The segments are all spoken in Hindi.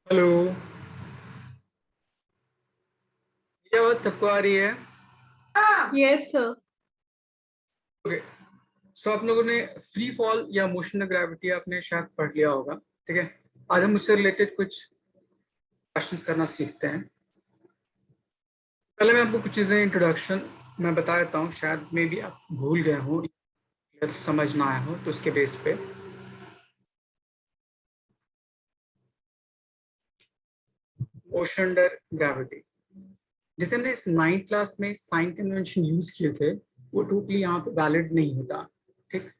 हेलो। ये आवाज सबको आ रही है? Yes sir. ओके। सो आप लोगों ने फ्री फॉल या मोशन ऑफ ग्रेविटी आपने शायद पढ़ लिया होगा। ठीक है। आज हम उससे रिलेटेड कुछ क्वेश्चंस करना सीखते हैं। पहले मैं आपको कुछ चीजें इंट्रोडक्शन में बता देता हूँ, शायद मे भी आप भूल गए हो या समझ ना आया हो, तो उसके बेस पे मोशन अंडर ग्रेविटी जैसे हमने इस 9th क्लास में साइन कन्वेंशन यूज किए थे, वो टोटली यहाँ पे वैलिड नहीं होता। ठीक।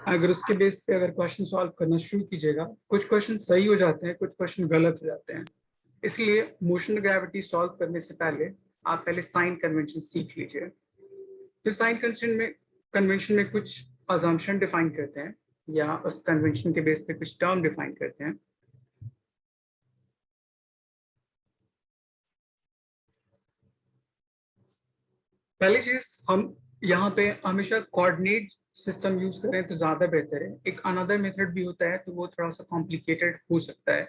अगर उसके बेस पे अगर क्वेश्चन सॉल्व करना शुरू कीजिएगा, कुछ क्वेश्चन सही हो जाते हैं, कुछ क्वेश्चन गलत हो जाते हैं। इसलिए मोशन ग्रेविटी सॉल्व करने से पहले आप पहले साइन कन्वेंशन सीख लीजिए। तो साइन कन्वेंशन में कुछ अजम्पशन डिफाइन करते हैं या उस कन्वेंशन के बेस पे कुछ टर्म डिफाइन करते हैं। पहली चीज, हम यहाँ पे हमेशा कोऑर्डिनेट सिस्टम यूज करें तो ज्यादा बेहतर है। एक अनदर मेथड भी होता है तो वो थोड़ा सा कॉम्प्लिकेटेड हो सकता है।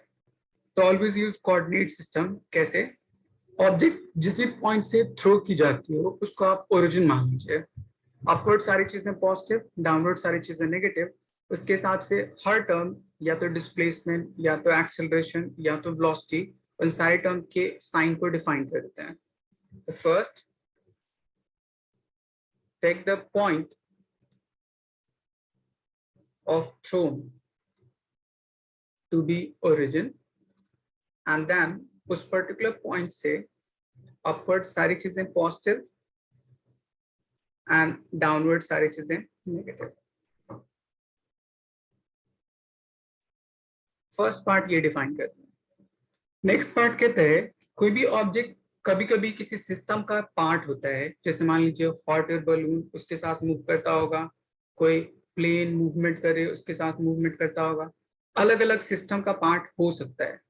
तो ऑलवेज यूज कोऑर्डिनेट सिस्टम। कैसे? ऑब्जेक्ट जिस भी पॉइंट से थ्रो की जाती है उसको आप ओरिजिन मान लीजिए। अपवर्ड सारी चीजें पॉजिटिव, डाउनवर्ड सारी चीजें नेगेटिव। उसके हिसाब से हर टर्म या तो डिस्प्लेसमेंट या तो एक्सेलरेशन या तो वेलोसिटी, उन सारे टर्म के साइन को डिफाइन कर देते हैं। First, take the point of thrown to be origin and then उस पर्टिकुलर पॉइंट से अपवर्ड सारी चीजें पॉजिटिव एंड डाउनवर्ड सारी चीजें नेगेटिव। फर्स्ट पार्ट ये डिफाइन करते हैं। नेक्स्ट पार्ट कहते हैं कोई भी ऑब्जेक्ट कभी कभी किसी सिस्टम का पार्ट होता है। जैसे मान लीजिए हॉट एयर बलून उसके साथ मूव करता होगा, कोई प्लेन मूवमेंट करे उसके साथ मूवमेंट करता होगा। अलग अलग सिस्टम का पार्ट हो सकता है।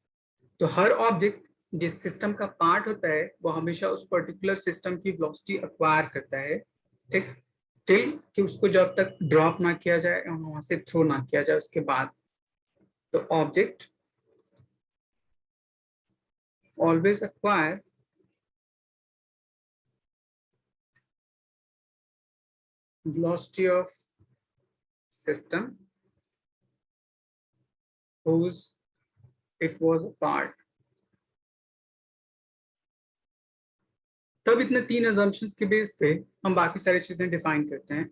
तो हर ऑब्जेक्ट जिस सिस्टम का पार्ट होता है वो हमेशा उस पर्टिकुलर सिस्टम की वेलोसिटी एक्वायर करता है। ठीक। टिल कि उसको जब तक ड्रॉप ना किया जाए और वहां से थ्रो ना किया जाए उसके बाद। तो object always acquire velocity of system whose it was a part। तब इतने तीन assumptions के बेस पे हम बाकी सारी चीजें डिफाइन करते हैं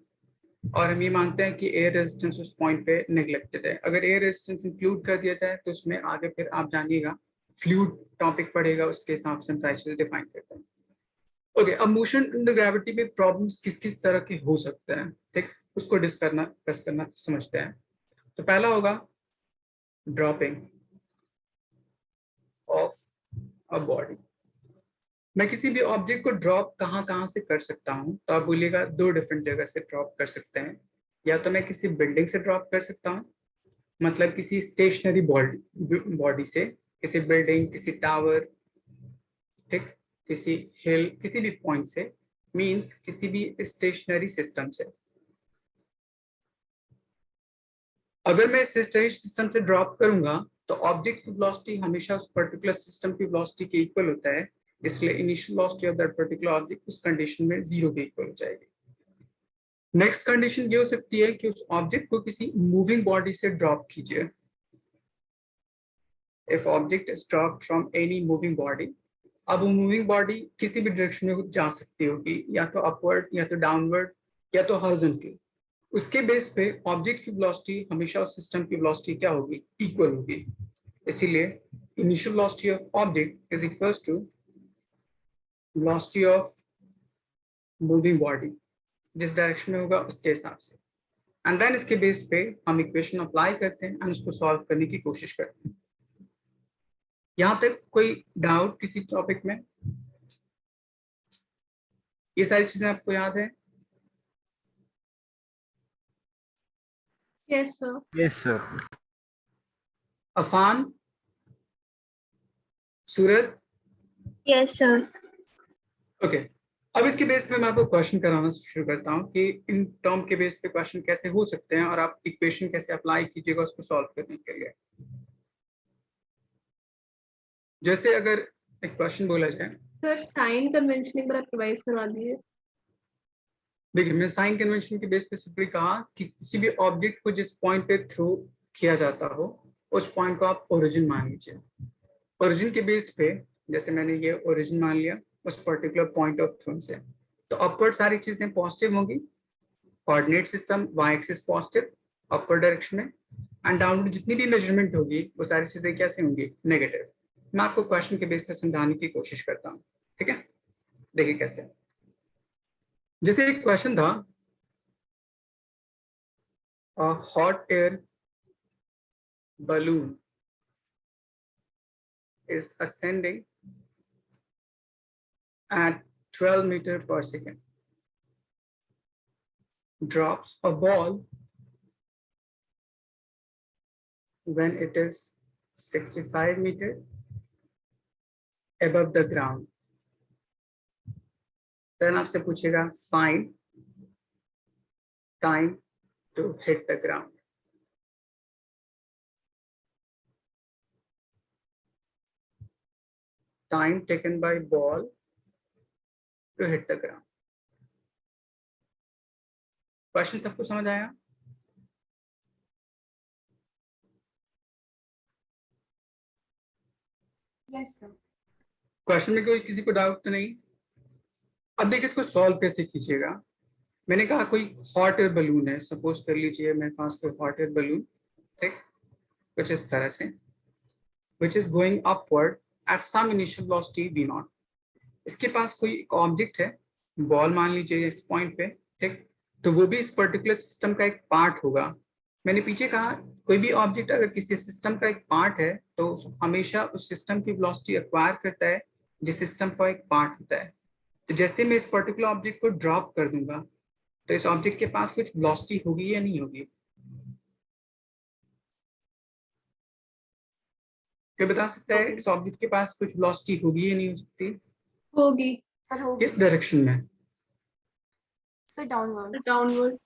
और हम ये मानते हैं कि एयर रेजिस्टेंस उस पॉइंट पे नेग्लेक्टेड है। अगर एयर रेजिस्टेंस इंक्लूड कर दिया जाए तो उसमें आगे फिर आप जानिएगा फ्लूइड टॉपिक पड़ेगा, उसके हिसाब से हम सारी चीजें डिफाइन करते हैं। ओके, अब मोशन इन द ग्रेविटी में प्रॉब्लम्स किस किस तरह के हो सकते हैं, ठीक, उसको डिस्कस करना समझते हैं। तो पहला होगा ड्रॉपिंग ऑफ अ बॉडी। मैं किसी भी ऑब्जेक्ट को ड्रॉप कहाँ कहाँ से कर सकता हूँ, तो आप बोलिएगा दो डिफरेंट जगह से ड्रॉप कर सकते हैं। या तो मैं किसी बिल्डिंग से ड्रॉप कर सकता हूँ, मतलब किसी स्टेशनरी बॉडी बॉडी से, किसी बिल्डिंग, किसी टावर, ठीक, किसी हिल, किसी भी पॉइंट से, मींस किसी भी स्टेशनरी सिस्टम से। अगर मैं स्टेशनरी सिस्टम से ड्रॉप करूंगा तो ऑब्जेक्ट की वेलोसिटी हमेशा उस पर्टिकुलर सिस्टम की वेलोसिटी के इक्वल होता है। इसलिए initial velocity of that particular object उस कंडीशन में जीरो के इक्वल हो जाएगी। नेक्स्ट कंडीशन ये हो सकती है कि उस ऑब्जेक्ट को किसी मूविंग बॉडी से ड्रॉप कीजिए। If object is drop from any moving body, अब वो मूविंग बॉडी किसी भी डायरेक्शन में जा सकती होगी, या तो अपवर्ड या तो डाउनवर्ड या तो हॉरिजॉन्टल। उसके बेस पे ऑब्जेक्ट की वेलोसिटी हमेशा उस सिस्टम की वेलोसिटी क्या होगी, इक्वल होगी। इसीलिए initial velocity of object is equals to velocity of moving body, जिस डायरेक्शन में होगा उसके हिसाब से। एंड देन इसके बेस पे हम इक्वेशन अप्लाई करते हैं एंड उसको सॉल्व करने की कोशिश करते हैं। यहाँ तक कोई डाउट किसी टॉपिक में? ये सारी चीजें आपको याद है? Yes sir. Yes sir. Afan, Suraj, yes sir. Okay. अब इसके बेस पे मैं आपको क्वेश्चन कराना शुरू करता हूँ कि इन टर्म के बेस पे क्वेश्चन कैसे हो सकते हैं और आप इक्वेशन कैसे अप्लाई कीजिएगा उसको सॉल्व करने के लिए। जैसे अगर एक क्वेश्चन बोला जाए, सर साइन कन्वेंशन एक बार आप रिवाइज करवा दीजिए। देखिए मैं साइन कन्वेंशन के बेस पे सिंपली कहा कि किसी भी ऑब्जेक्ट को जिस पॉइंट पे थ्रो किया जाता हो उस पॉइंट को आप ओरिजिन मान लीजिए। ओरिजिन के बेस पे जैसे मैंने ये ओरिजिन मान लिया उस पर्टिकुलर पॉइंट ऑफ थ्रो से, तो अपवर्ड सारी चीजें पॉजिटिव होंगी, coordinate system y axis positive upward direction में, एंड डाउनवर्ड जितनी भी मेजरमेंट होगी वो सारी चीजें कैसे होंगी, नेगेटिव। मैं आपको क्वेश्चन के बेस पे समझाने की कोशिश करता हूँ, ठीक है। देखिए कैसे, जैसे एक क्वेश्चन था, hot air balloon is ascending at 12 meters per second, drops a ball when it is 65 meters above the ground. Then आपसे पूछेगा find time to hit the ground. Time taken by ball to hit the ground. Question सबको समझ आया? Yes sir. क्वेश्चन में कोई किसी को डाउट तो नहीं? अब देखिए इसको सॉल्व कैसे कीजिएगा। मैंने कहा कोई हॉट एयर बलून है, सपोज कर लीजिए मेरे पास कोई हॉट एयर बलून, ठीक, कुछ इस तरह से, which is going upward at some initial velocity v naught. इसके पास कोई एक ऑब्जेक्ट है, बॉल मान लीजिए इस पॉइंट पे, ठीक, तो वो भी इस पर्टिकुलर सिस्टम का एक पार्ट होगा। मैंने पीछे कहा कोई भी ऑब्जेक्ट अगर किसी सिस्टम का एक पार्ट है तो हमेशा उस सिस्टम की वेलोसिटी एक्वायर करता है जिस सिस्टम का एक पार्ट होता है। तो जैसे मैं इस पर्टिकुलर ऑब्जेक्ट को ड्रॉप कर दूंगा तो इस ऑब्जेक्ट के पास कुछ वेलोसिटी होगी या नहीं होगी? क्या बता सकता है इस ऑब्जेक्ट के पास कुछ वेलोसिटी होगी या नहीं हो सकती? होगी सर होगी। किस डायरेक्शन में? Sir downward. डाउनवर्ड।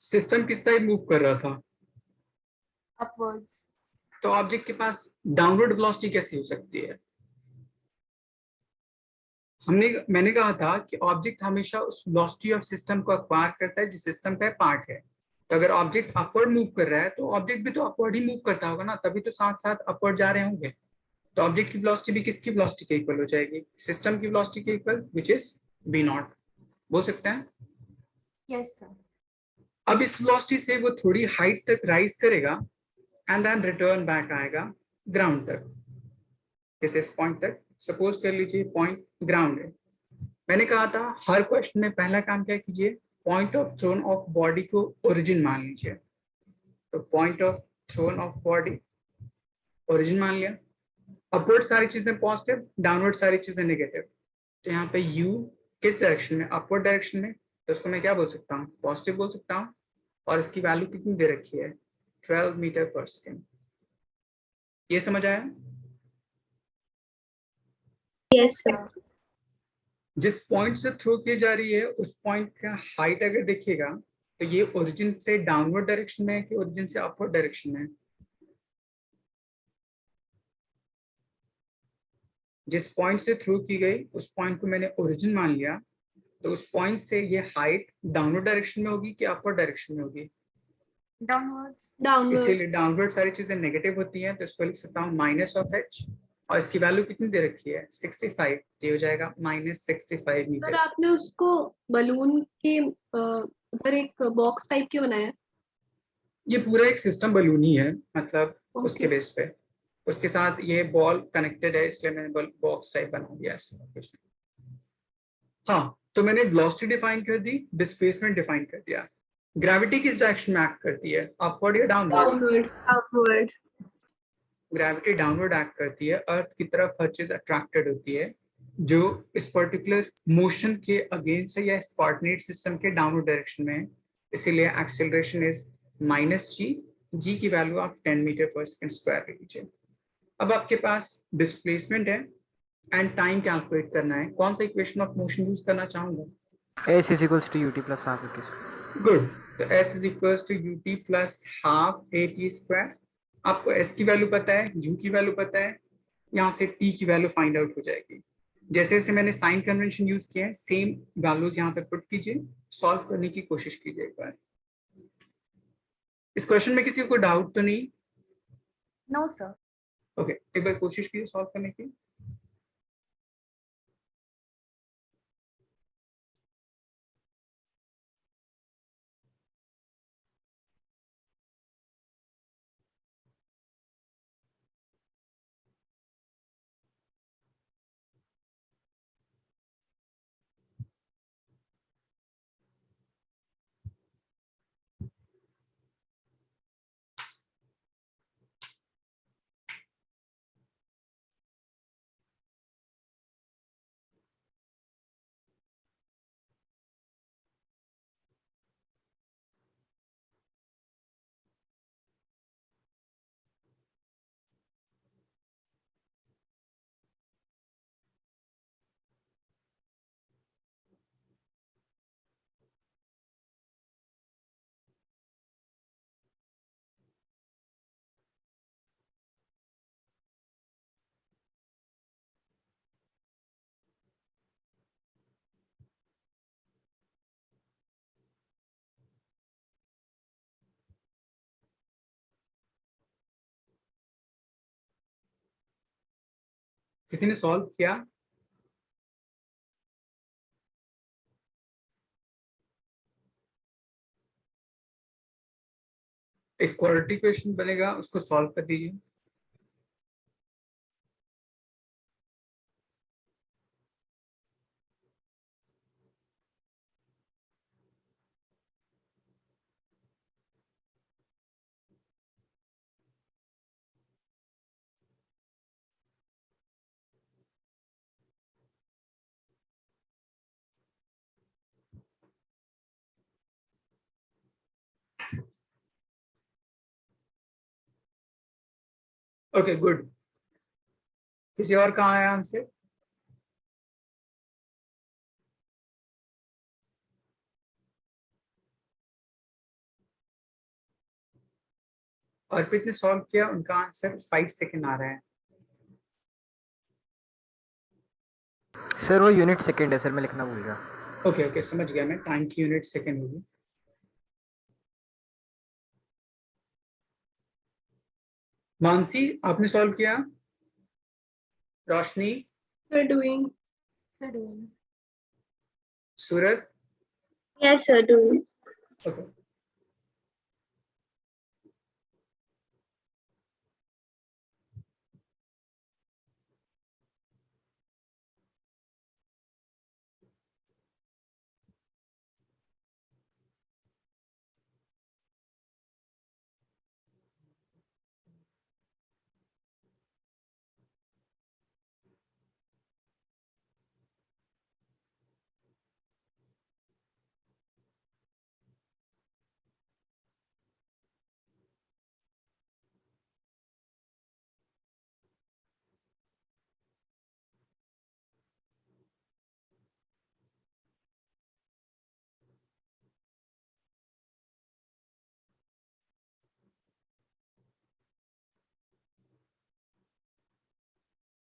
सिस्टम किस साइड मूव कर रहा था? अपवर्ड्स। तो ऑब्जेक्ट के पास डाउनवर्ड वेलोसिटी कैसे हो सकती है? मैंने कहा था कि ऑब्जेक्ट हमेशा उस वेलोसिटी ऑफ सिस्टम को एक्वायर करता है जिस सिस्टम का पार्ट है। तो अगर ऑब्जेक्ट अपवर्ड मूव कर रहा है तो ऑब्जेक्ट भी तो अपवर्ड ही मूव करता होगा ना, तभी तो साथ साथ अपवर्ड जा रहे होंगे। तो ऑब्जेक्ट की वेलोसिटी भी किसकी वेलोसिटी के इक्वल हो जाएगी? सिस्टम की वेलोसिटी के equal, which is v not. बोल सकते हैं? Yes sir. अब इस वेलोसिटी से वो थोड़ी हाइट तक राइज करेगा एंड देन रिटर्न बैक आएगा ग्राउंड तक, जैसे इस पॉइंट तक। सपोज कर लीजिए पॉइंट ग्राउंड है। मैंने कहा था हर क्वेश्चन में पहला काम क्या कीजिए, point of thrown of body को ओरिजिन मान लीजिए। तो point of thrown of body origin मान लिया। अपवर्ड सारी चीजें पॉजिटिव, डाउनवर्ड सारी चीजें नेगेटिव। तो यहाँ पे u किस डायरेक्शन में? अपवर्ड डायरेक्शन में। तो उसको मैं क्या बोल सकता हूँ? पॉजिटिव बोल सकता हूँ। और इसकी वैल्यू कितनी दे रखी है? 12 मीटर पर सेकेंड। ये समझ आया? Yes, sir. जिस पॉइंट से थ्रो की जा रही है उस पॉइंट का हाइट अगर देखिएगा तो ये ओरिजिन से डाउनवर्ड डायरेक्शन में है कि ओरिजिन से अपवर्ड डायरेक्शन में है? जिस पॉइंट से थ्रू की गई उस पॉइंट को मैंने ओरिजिन मान लिया, तो उस पॉइंट से ये हाइट डाउनवर्ड डायरेक्शन में होगी कि अपवर्ड डायरेक्शन में होगी? डाउनवर्ड्स। डाउनवर्ड। इसीलिए डाउनवर्ड सारी चीजें नेगेटिव होती हैं, तो इसको लिख सकता हूँ -h, और इसकी वैल्यू कितनी दे रखी है? 65। ये हो जाएगा -65 सर मीटर। आपने उसको बलून के उधर एक बॉक्स टाइप के बनाया? ये पूरा एक सिस्टम बलून ही है, मतलब उसके Okay. बेस पे उसके साथ ये बॉल कनेक्टेड है, इसलिए मैंने बॉक्स टाइप बना दिया ऐसा कुछ नहीं। हाँ, तो मैंने वेलोसिटी डिफाइन कर दी, डिस्प्लेसमेंट डिफाइन कर दिया। ग्रेविटी किस डायरेक्शन में एक्ट करती है, अपवर्ड या downward? Downward. Upward. Gravity downward act करती है, अर्थ की तरफ हर चीज अट्रैक्टेड होती है जो इस पर्टिकुलर मोशन के अगेंस्ट है या इस कोऑर्डिनेट सिस्टम के डाउनवर्ड डायरेक्शन में है। इसीलिए एक्सेलरेशन इज -g। g की वैल्यू आप 10 मीटर पर सेकंड स्क्वायर ले लीजिए। अब आपके पास डिस्प्लेसमेंट है एंड टाइम कैलकुलेट करना है। कौन सा इक्वेशन ऑफ मोशन यूज करना चाहूंगा? S is equals to ut plus half at. Good. तो s is equal to ut plus half at square. आपको s की वैल्यू पता है, u की वैल्यू पता है, यहाँ से टी की वैल्यू फाइंड आउट हो जाएगी। जैसे जैसे मैंने साइन कन्वेंशन यूज किया है, सेम वैल्यूज यहाँ पे पुट कीजिए, सॉल्व करने की कोशिश कीजिए एक बार। इस क्वेश्चन में किसी को डाउट तो नहीं? No, sir. ओके, एक बार कोशिश कीजिए सॉल्व करने की। किसी ने सॉल्व किया? एक क्वाड्रेटिक क्वेश्चन बनेगा, उसको सॉल्व कर दीजिए। Okay good. किसी और का आया आंसर? अर्पित ने सॉल्व किया, उनका आंसर 5 सेकेंड आ रहा है। सर वो यूनिट सेकंड है सर, मैं लिखना भूल गया। ओके ओके, समझ गया मैं, टाइम की यूनिट सेकेंड होगी। मानसी आपने सॉल्व किया? रोशनी? Sir, doing. Sir, doing. सूरज? Yes, sir. Doing. ओके।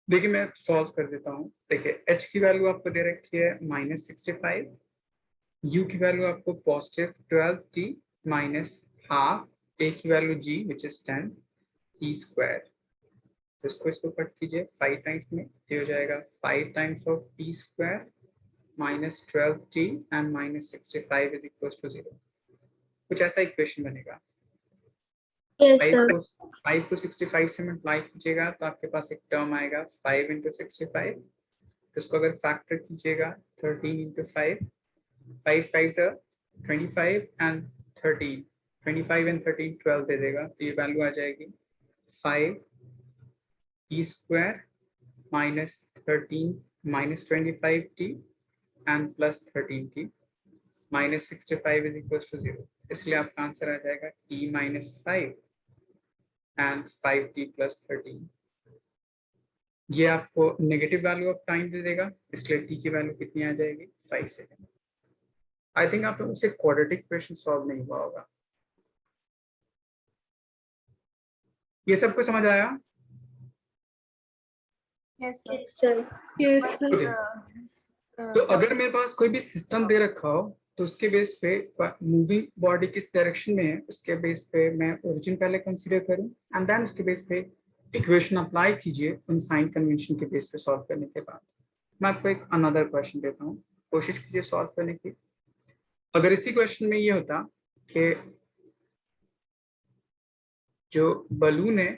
देखिए मैं सॉल्व कर देता हूँ। देखिए h की वैल्यू आपको दे रखी है -65, u की वैल्यू आपको +12t माइनस हाफ, a की value g which is 10 t square. तो इसको कट कीजिए 5 टाइम्स में, ये हो जाएगा 5 times of t square minus 12t and -65 is equal to 0। कुछ ऐसा इक्वेशन बनेगा। Yes, 5 sir. को 65 से मल्टीप्लाई कीजिएगा तो आपके पास एक टर्म आएगा 5 इंटू 65। इसको अगर फैक्टर कीजिएगा 13 इंटू 5, 5 5 25 एंड 13, 25 एंड 13 12 दे देगा। तो ये वैल्यू आ जाएगी 5 t square minus 13 minus 25 t and plus 13 t minus 65 is equal to 0। इसलिए आपका आंसर आ जाएगा T minus 5 and 5t plus 13। ये आपको नेगेटिव वैल्यू ऑफ टाइम दे देगा, इसलिए t की वैल्यू कितनी आ जाएगी 5 सेकेंड। आई थिंक आप लोगों से क्वाड्रेटिक क्वेश्चन सॉल्व नहीं हुआ होगा। ये सबको समझ आया? Yes, sir. Yes, sir. Yes, But, sir. तो अगर मेरे पास कोई भी सिस्टम दे रखा हो तो उसके बेस पे मूविंग बॉडी किस डायरेक्शन में है उसके बेस पे मैं ओरिजिन पहले कंसीडर करूं एंड देन उसके बेस पे इक्वेशन अप्लाई कीजिए उन साइन कन्वेंशन के बेस पे सॉल्व करने के बाद। मैं आपको एक अनदर क्वेश्चन देता हूँ, कोशिश कीजिए सॉल्व करने की। अगर इसी क्वेश्चन में ये होता कि जो बलून है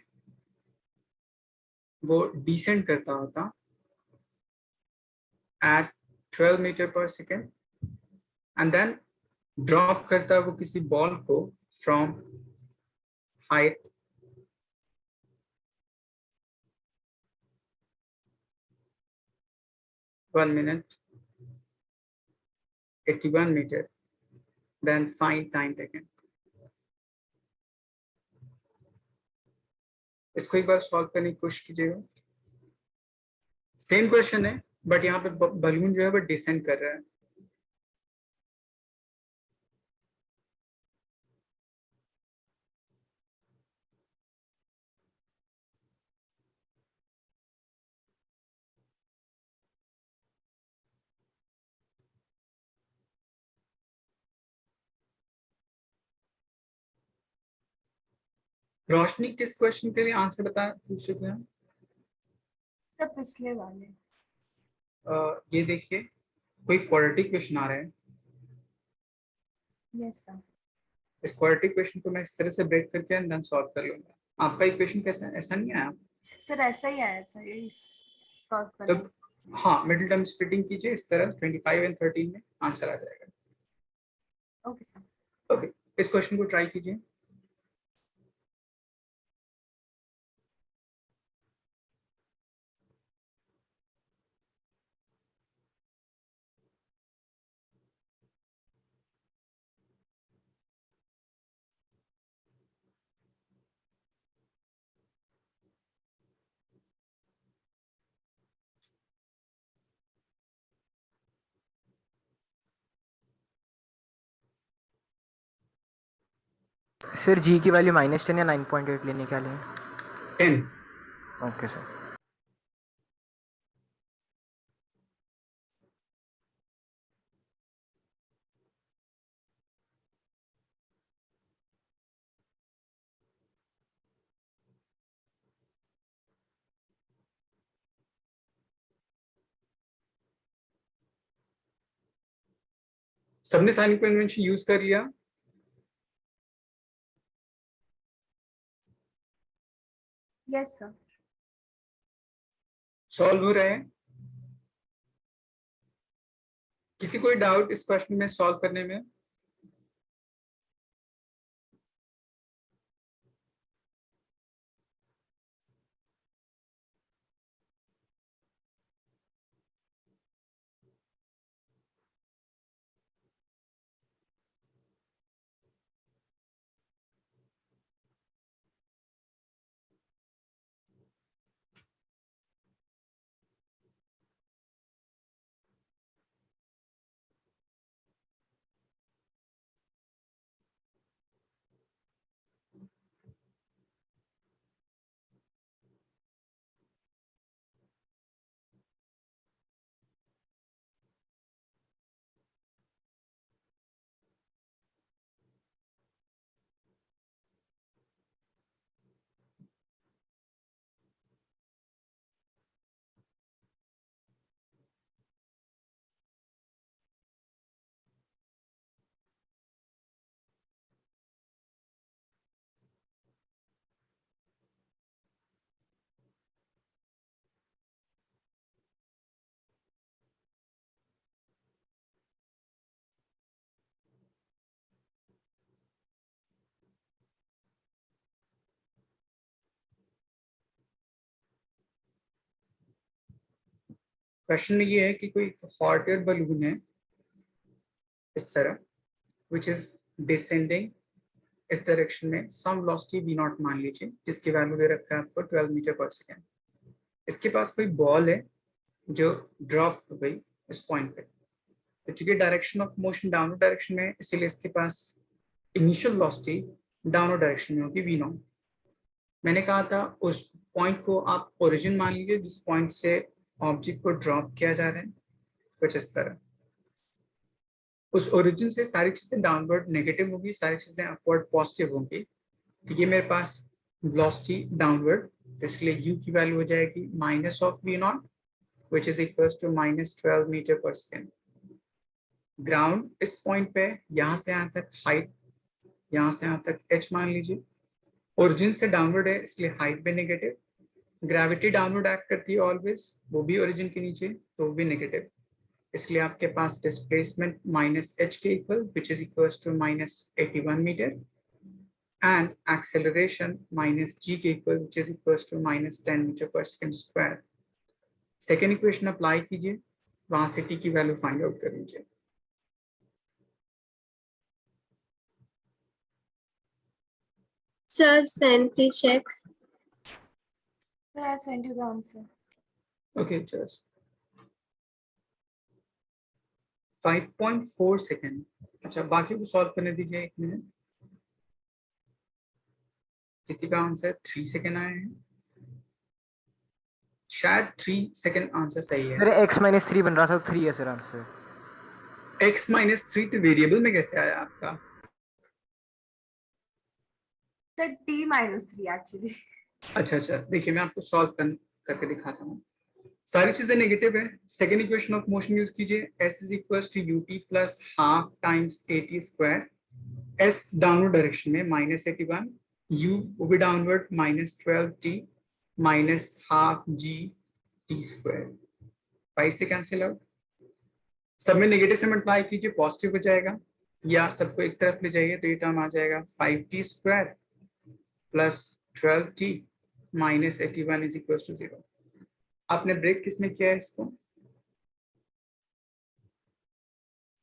वो डिसेंड करता होता at 12 मीटर पर सेकेंड एंड देन ड्रॉप करता है वो किसी बॉल को from height 1 minute 81 metre, then find time taken. इसको एक बार सॉल्व करने की कोशिश कीजिएगा। सेम क्वेश्चन है बट यहाँ पे बलून जो है वो डिसेंड कर रहा है। रोशनी किस क्वेश्चन के लिए आंसर बता पूछ चुके हैं? सर पिछले वाले। ये देखिए कोई क्वाड्रेटिक क्वेश्चन आ रहा है। Yes sir. इस क्वाड्रेटिक क्वेश्चन को मैं इस तरह से ब्रेक करके एंड देन सॉल्व कर लूंगा। आपका इक्वेशन कैसा है? ऐसा नहीं आया? सर ऐसा ही आया था, यही सॉल्व तो करना। हाँ, मिडिल टर्म स्प्लिटिंग कीजिए इस तरह 25 एंड 13 में आंसर आ जाएगा। Okay sir. ओके, इस क्वेश्चन को ट्राई कीजिए। सर जी की वैल्यू -10 या 9.8 लेने के लिए? 10। Okay sir. सबने साइन कन्वेंशन यूज कर लिया? Yes sir. सॉल्व हो रहा है? किसी कोई डाउट इस क्वेश्चन में सॉल्व करने में? क्वेश्चन में ये है कि कोई हॉट एयर बलून है इस तरह विच इज डिसेंडिंग इस डायरेक्शन में, सम वेलोसिटी v नॉट मान लीजिए, जिसकी वैल्यू दे रखा है आपको 12 मीटर पर सेकेंड। इसके पास कोई बॉल है जो ड्रॉप हो गई इस पॉइंट पे, तो चूंकि direction of motion downward direction में, इसीलिए इसके पास इनिशियल वेलोसिटी डाउनवर्ड डायरेक्शन में होगी v नॉट। मैंने कहा था उस पॉइंट को आप ओरिजिन मान लीजिए जिस पॉइंट से ऑब्जेक्ट को ड्रॉप किया जा रहा है, कुछ इस तरह। उस ओरिजिन से सारी चीजें डाउनवर्ड नेगेटिव होगी, सारी चीजें अपवर्ड पॉजिटिव होंगी। तो ये मेरे पास वेलोसिटी डाउनवर्ड, तो इसलिए u की वैल्यू हो जाएगी minus of v0 which is equals to -12 metre पर सेकेंड। ग्राउंड इस पॉइंट पे यहाँ से यहाँ तक हाइट, यहाँ से यहाँ तक h मान लीजिए। ओरिजिन से डाउनवर्ड है इसलिए हाइट भी नेगेटिव। ग्रेविटी डाउनवर्ड एक्ट करती है ऑलवेज, वो भी ओरिजिन के नीचे, तो वो भी नेगेटिव। इसलिए आपके पास डिस्प्लेसमेंट -h के equal which is equals to -81 metre and acceleration -g के equal which is equals to -10 metre पर second square. Second equation apply कीजिए, वहां से t की वैल्यू फाइंड आउट कर लीजिए। Sir, send, please check. Sir, I'll send you the answer. Okay, just 5.4 second. अच्छा, बाकी को सॉल्व करने दीजिए 1 मिनट। किसी का आंसर 3 सेकेंड आए हैं, शायद 3 सेकेंड आंसर सही है। मेरे x - 3 बन रहा था, 3 है सर आंसर। x - 3 तो वेरिएबल में कैसे आया आपका? Sir, t-3 actually. अच्छा, देखिए मैं आपको सॉल्व करके दिखाता हूँ। सारी चीजें नेगेटिव है। Second equation of motion use कीजिए, s is equals to ut plus half times at square. s downward direction में -81, u वो भी downward -12t minus half g t square. 5 से कैंसिल आउट, सब में नेगेटिव से मल्टीप्लाई कीजिए, पॉजिटिव हो जाएगा, या सबको एक तरफ ले जाइए तो ये टर्म आ जाएगा 5t square plus 12t minus 81 is equal to 0। आपने ब्रेक किसने किया है इसको?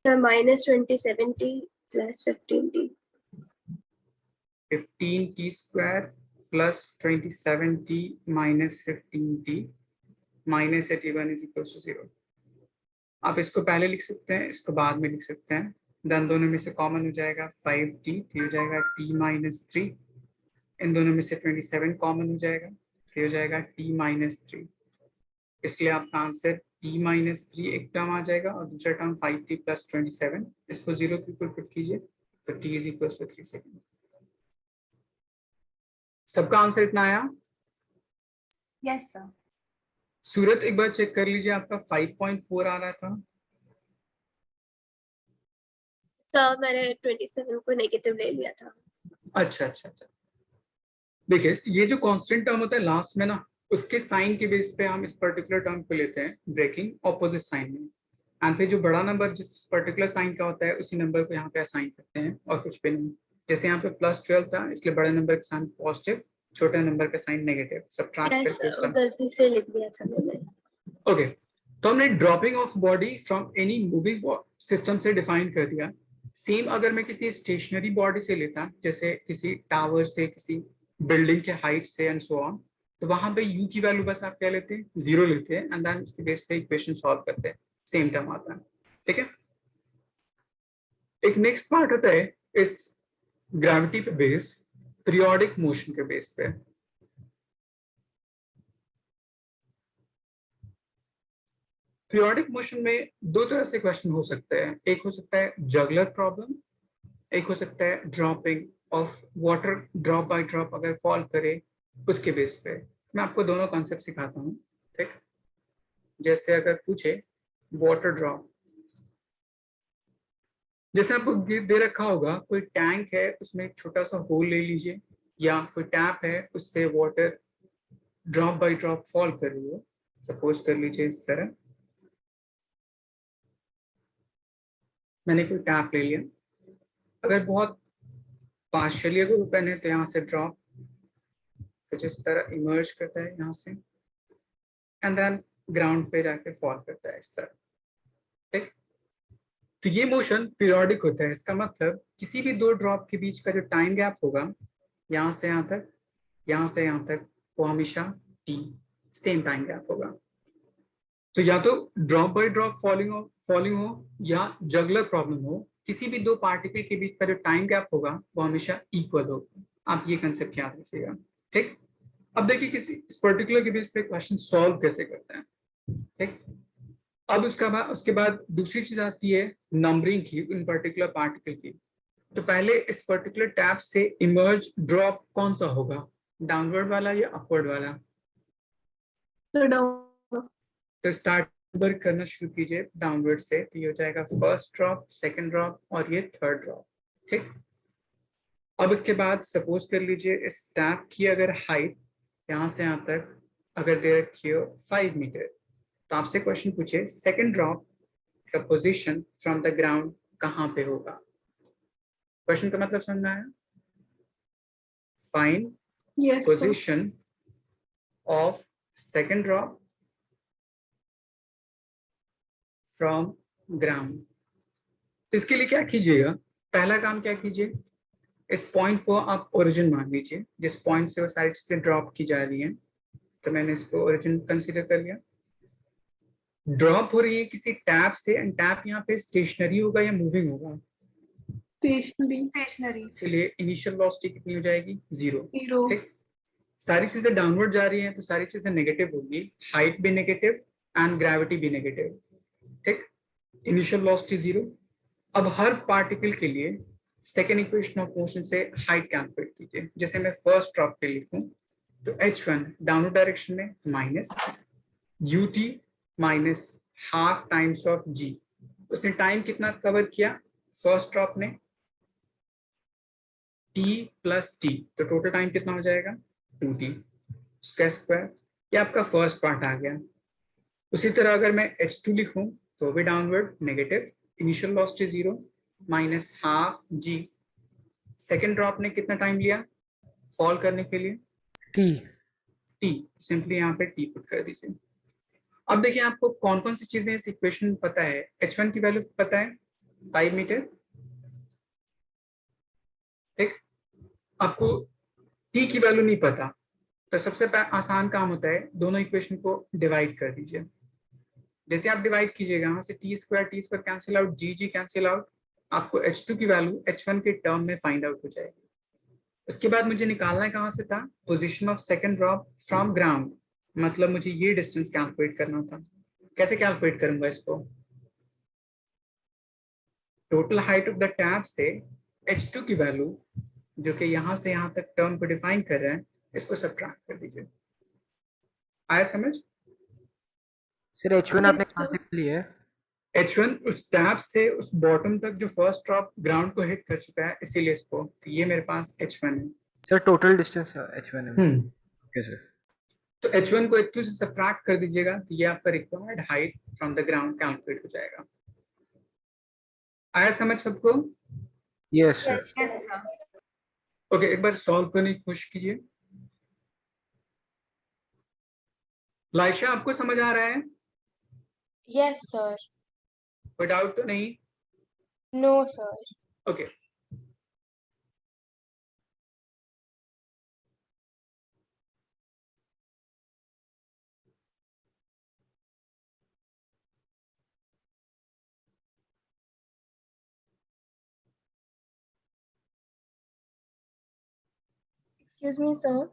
-27t plus 15t. 15t square plus 27t minus 15t minus 81 is equal to 0। आप इसको पहले लिख सकते हैं, इसको बाद में लिख सकते हैं। देन दोनों में से कॉमन हो जाएगा 5t, हो जाएगा t-3। इन दोनों में से 27 कॉमन हो जाएगा, हो जाएगा t-3। इसलिए आपका आंसर t-3 एक टर्म आ जाएगा और दूसरा टर्म 5t प्लस 27। इसको 0 के ऊपर पुट कीजिए तो t is equal to 3 second. सबका आंसर इतना आया? Yes, sir. सूरत एक बार चेक कर लीजिए, आपका 5.4 आ रहा था। सर, मैंने 27 को नेगेटिव ले लिया था। अच्छा। देखिए ये जो कांस्टेंट टर्म होता है लास्ट में ना, उसके साइन के बेस पे हम इस पर्टिकुलर टर्म को लेते हैं ब्रेकिंग ऑपोजिट साइन में, एंड फिर जो बड़ा नंबर जिस पर्टिकुलर साइन का होता है उसी नंबर को यहाँ पे असाइन करते हैं और कुछ भी नहीं। जैसे यहाँ पे +12 था इसलिए बड़े नंबर का साइन पॉजिटिव, छोटे नंबर का साइन नेगेटिव, सब्ट्रैक्ट Yes, करके sir, गलती से लिख दिया था मैंने। ओके, तो हमने dropping of body from any moving system से डिफाइन कर दिया। सेम अगर मैं किसी स्टेशनरी बॉडी से लेता, जैसे किसी टावर से, किसी बिल्डिंग के हाइट से एंड सो ऑन, तो वहां पे u की वैल्यू बस आप क्या लेते हैं, 0 लेते हैं एंड देन उसके बेस पे इक्वेशन सॉल्व करते हैं, सेम टर्म आता है। ठीक है, एक नेक्स्ट पार्ट होता है इस ग्रेविटी पे बेस पीरियोडिक मोशन के बेस पे। पीरियोडिक मोशन में दो तरह से क्वेश्चन हो सकते हैं, एक हो सकता है जगलर प्रॉब्लम, एक हो सकता है dropping of water, drop by drop अगर फॉल करे उसके बेस पे। मैं आपको दोनों कॉन्सेप्ट सिखाता हूँ। ठीक, जैसे अगर पूछे वाटर ड्रॉप, जैसे आपको दे रखा होगा कोई टैंक है, उसमें एक छोटा सा होल ले लीजिए, या कोई टैप है उससे water drop by drop fall कर रही हो, सपोज कर लीजिए इस तरह। मैंने कोई टैप ले लिया, अगर बहुत पार्शियली अगर ओपन है तो यहाँ से ड्रॉप कुछ इस तरह इमर्ज करता है यहाँ से, एंड देन ग्राउंड पे जाके फॉल करता है इस तरह। ठीक, तो ये मोशन पीरियोडिक होता है। इसका मतलब किसी भी दो ड्रॉप के बीच का जो टाइम गैप होगा, यहाँ से यहाँ तक, यहाँ से यहाँ तक, वो हमेशा t सेम टाइम गैप होगा। तो या तो ड्रॉप बाय ड्रॉप फॉलिंग हो या जगलर प्रॉब्लम हो, किसी भी दो पार्टिकल के बीच का जो टाइम गैप होगा वो हमेशा इक्वल होगा। आप ये कंसेप्ट याद रखिएगा। ठीक, अब देखिए किसी इस पर्टिकुलर के बेस पे क्वेश्चन सॉल्व कैसे करते हैं, ठीक। अब उसके बाद दूसरी चीज आती है नंबरिंग की, इन पर्टिकुलर पार्टिकल की। तो पहले इस पर्टिकुलर टैब से इमर्ज ड्रॉप कौन सा होगा, डाउनवर्ड वाला या अपवर्ड वाला? तो डाउन तो स्टार्ट वर्क करना शुरू कीजिए डाउनवर्ड से, तो ये हो जाएगा फर्स्ट ड्रॉप, सेकंड ड्रॉप और ये थर्ड ड्रॉप, ठीक। अब इसके बाद सपोज कर लीजिए इस टैब की अगर हाइट यहाँ से यहाँ तक अगर दे रखी हो 5 मीटर, तो आपसे क्वेश्चन पूछे सेकंड ड्रॉप का पोजीशन फ्रॉम द ग्राउंड कहाँ पे होगा। क्वेश्चन का मतलब समझ में आया? Find yes sir. Position of second drop from ground. तो इसके लिए क्या कीजिएगा, पहला काम क्या कीजिए, इस पॉइंट को आप ओरिजिन मान लीजिए, जिस पॉइंट से वो सारी चीजें ड्रॉप की जा रही हैं। तो मैंने इसको ओरिजिन कंसीडर कर लिया। ड्रॉप हो रही है किसी टैब से, एंड टैब यहाँ पे स्टेशनरी होगा या मूविंग होगा? स्टेशनरी। Stationary. इसलिए इनिशियल वेलोसिटी कितनी हो जाएगी? 0, 0। ठीक। सारी चीजें डाउनवर्ड जा रही हैं तो सारी चीजें नेगेटिव होगी, हाइट भी नेगेटिव एंड ग्रेविटी भी नेगेटिव, ठीक। Initial velocity 0। अब हर पार्टिकल के लिए सेकेंड इक्वेशन ऑफ मोशन से हाइट कैलकुलेट कीजिए। जैसे मैं फर्स्ट ड्रॉप पे लिखूं तो h1 डाउनवर्ड डायरेक्शन में minus ut minus half times of g। उसने टाइम कितना कवर किया फर्स्ट ड्रॉप ने? t प्लस टी, तो टोटल टाइम कितना हो जाएगा? 2t, उसका स्क्वायर। ये आपका फर्स्ट पार्ट आ गया। उसी तरह अगर मैं h2 लिखूं तो भी downward negative, initial velocity 0 minus half g। Second drop ने कितना टाइम लिया फॉल करने के लिए? टी। t, सिंपली यहाँ पे t पुट कर दीजिए। अब देखिए आपको कौन कौन सी चीजें इस इक्वेशन में पता है। h1 की वैल्यू पता है 5 मीटर, ठीक। आपको t की वैल्यू नहीं पता, तो सबसे आसान काम होता है दोनों इक्वेशन को डिवाइड कर दीजिए। जैसे आप डिवाइड कीजिएगा यहाँ से टी स्क्वायर कैंसिल आउट, जी कैंसिल आउट, आपको h2 की वैल्यू h1 के टर्म में फाइंड आउट हो जाएगी। उसके बाद मुझे निकालना है कहाँ से था, position of second drop from ground, मतलब मुझे ये डिस्टेंस कैलकुलेट करना था। कैसे कैलकुलेट करूंगा इसको? Total height of the tab से h2 की वैल्यू जो कि यहाँ से यहाँ तक टर्म को डिफाइन कर रहे हैं, इसको सब्ट्रैक्ट कर दीजिए। आया समझ? सर H1 आपने यस कहाँ सर। से लिया है? h1 उस टैब से उस बॉटम तक जो फर्स्ट ड्रॉप ग्राउंड को हिट कर चुका है, इसीलिए इसको, तो ये मेरे पास h1 है। सर टोटल डिस्टेंस H1 है। Okay sir. तो h1 को h2 से सब्ट्रैक्ट कर दीजिएगा, तो ये आपका required height from the ground calculate हो जाएगा। आया समझ सबको? Yes sir. Yes, sir. Yes, sir. Okay, एक बार सॉल्व करने की कोशिश कीजिए। लाइशा आपको समझ आ रहा है? Yes, sir. कोई डाउट तो नहीं? No, sir. Okay. Excuse me sir.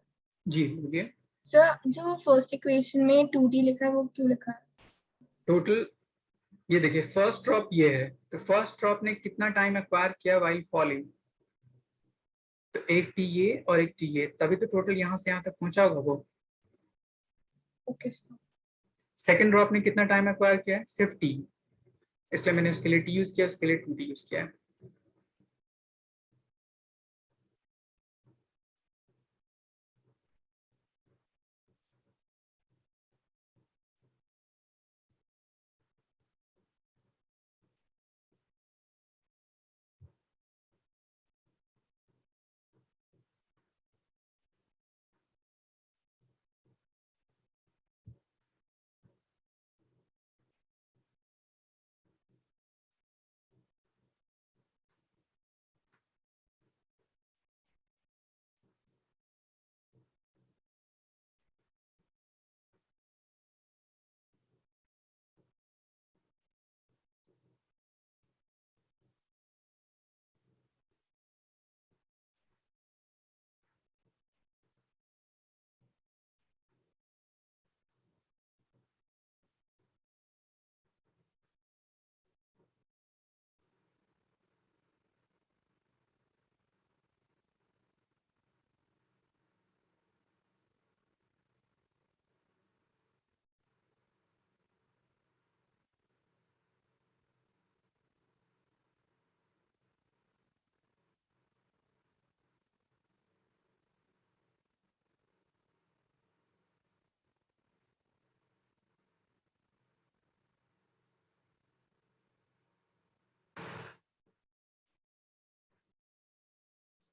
जी बोलिए। सर जो फर्स्ट इक्वेशन में 2d लिखा है वो क्यों लिखा है? टोटल ये देखिए फर्स्ट ड्रॉप ये है, तो फर्स्ट ड्रॉप ने कितना टाइम एक्वायर किया वाइल फॉलिंग? तो एक टी ये और एक टी ये, तभी तो टोटल यहाँ से यहाँ तक पहुंचा होगा वो। Okay sir. सेकंड ड्रॉप ने कितना टाइम एक्वायर किया है? सिर्फ टी, इसलिए मैंने उसके लिए टी यूज किया, उसके लिए 2t यूज किया है।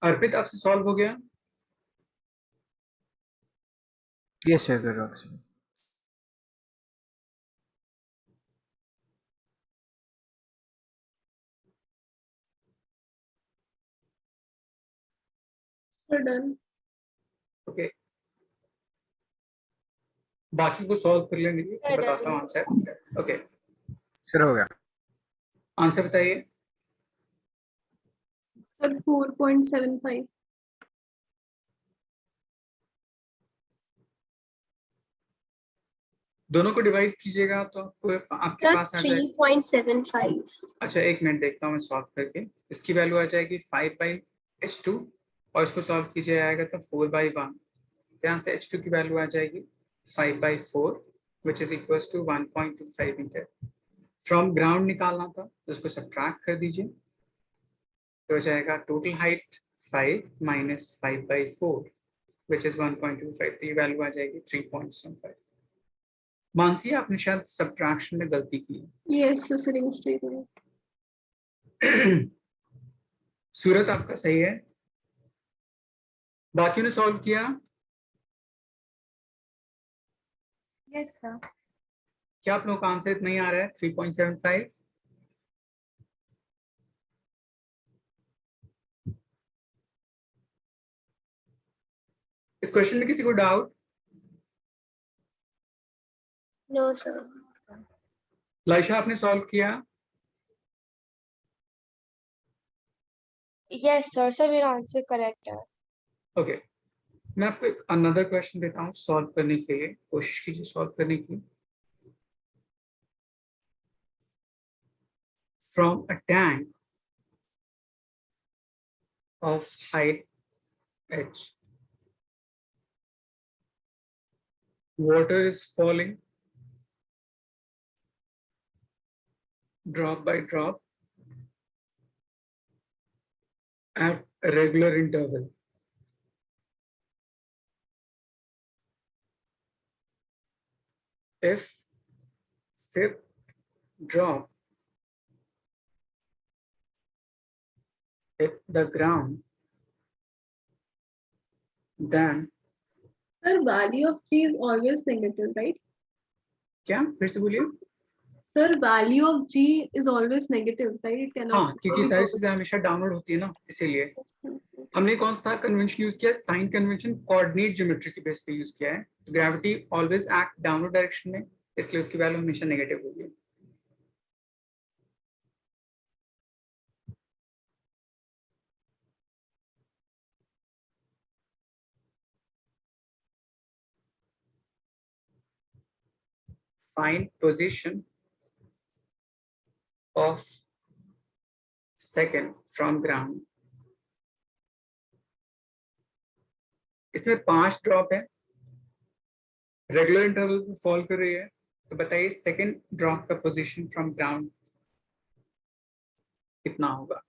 अर्पित आपसे सॉल्व हो गया? यस सर कर रहा हूँ। Sir done. ओके, बाकी को सॉल्व कर लेंगे तो बताता हूँ आंसर। ओके, सर हो गया। आंसर बताइए। सर 4.75। दोनों को डिवाइड कीजिएगा तो आपको आपके सर पास आ जाएगा। 3.75। अच्छा, एक मिनट देखता हूँ मैं सॉल्व करके। इसकी वैल्यू आ जाएगी 5/H2 और इसको सॉल्व कीजिए आएगा तो 4/1। यहाँ से H2 की वैल्यू आ जाएगी 5/4 which is equal to 1.25 metre. From ground निकालना था तो उसको सब्ट्रैक्ट कर दीजिए तो हो जाएगा total height 5 minus 5/4 which is 1.25। तो ये वैल्यू आ जाएगी 3.75। मानसी, आपने शायद सब्ट्रैक्शन में गलती की है। यस सर, मिस्टेक है। सूरत आपका सही है। बाकियों ने सॉल्व किया? Yes, sir. क्या आप लोगों का आंसर इतना ही आ रहा है 3.75? इस क्वेश्चन में किसी को डाउट? No sir. लाइशा, आपने सॉल्व किया? यस सर, सर मेरा आंसर करेक्ट है। ओके, मैं आपको एक अनदर क्वेश्चन देता हूँ सॉल्व करने के लिए। कोशिश कीजिए सॉल्व करने की। From a tank of height h, water is falling drop by drop at a regular interval. If fifth drop hit the ground, then sir value of g is always negative, right? क्या? फिर से बोलिए। Sir value of g is always negative, right? It can हाँ, क्योंकि सारी नॉट चीजें हमेशा डाउनवर्ड होती है ना, इसीलिए हमने कौन सा कन्वेंशन यूज किया है? साइन कन्वेंशन कोऑर्डिनेट ज्योमेट्री के बेस पे यूज किया है। Gravity always act downward direction में, इसलिए उसकी वैल्यू हमेशा नेगेटिव होगी। Find position of second from ground. इसमें 5 ड्रॉप है, रेगुलर इंटरवल पे फॉल कर रही है। तो बताइए सेकंड ड्रॉप का पोजीशन फ्रॉम ग्राउंड कितना होगा?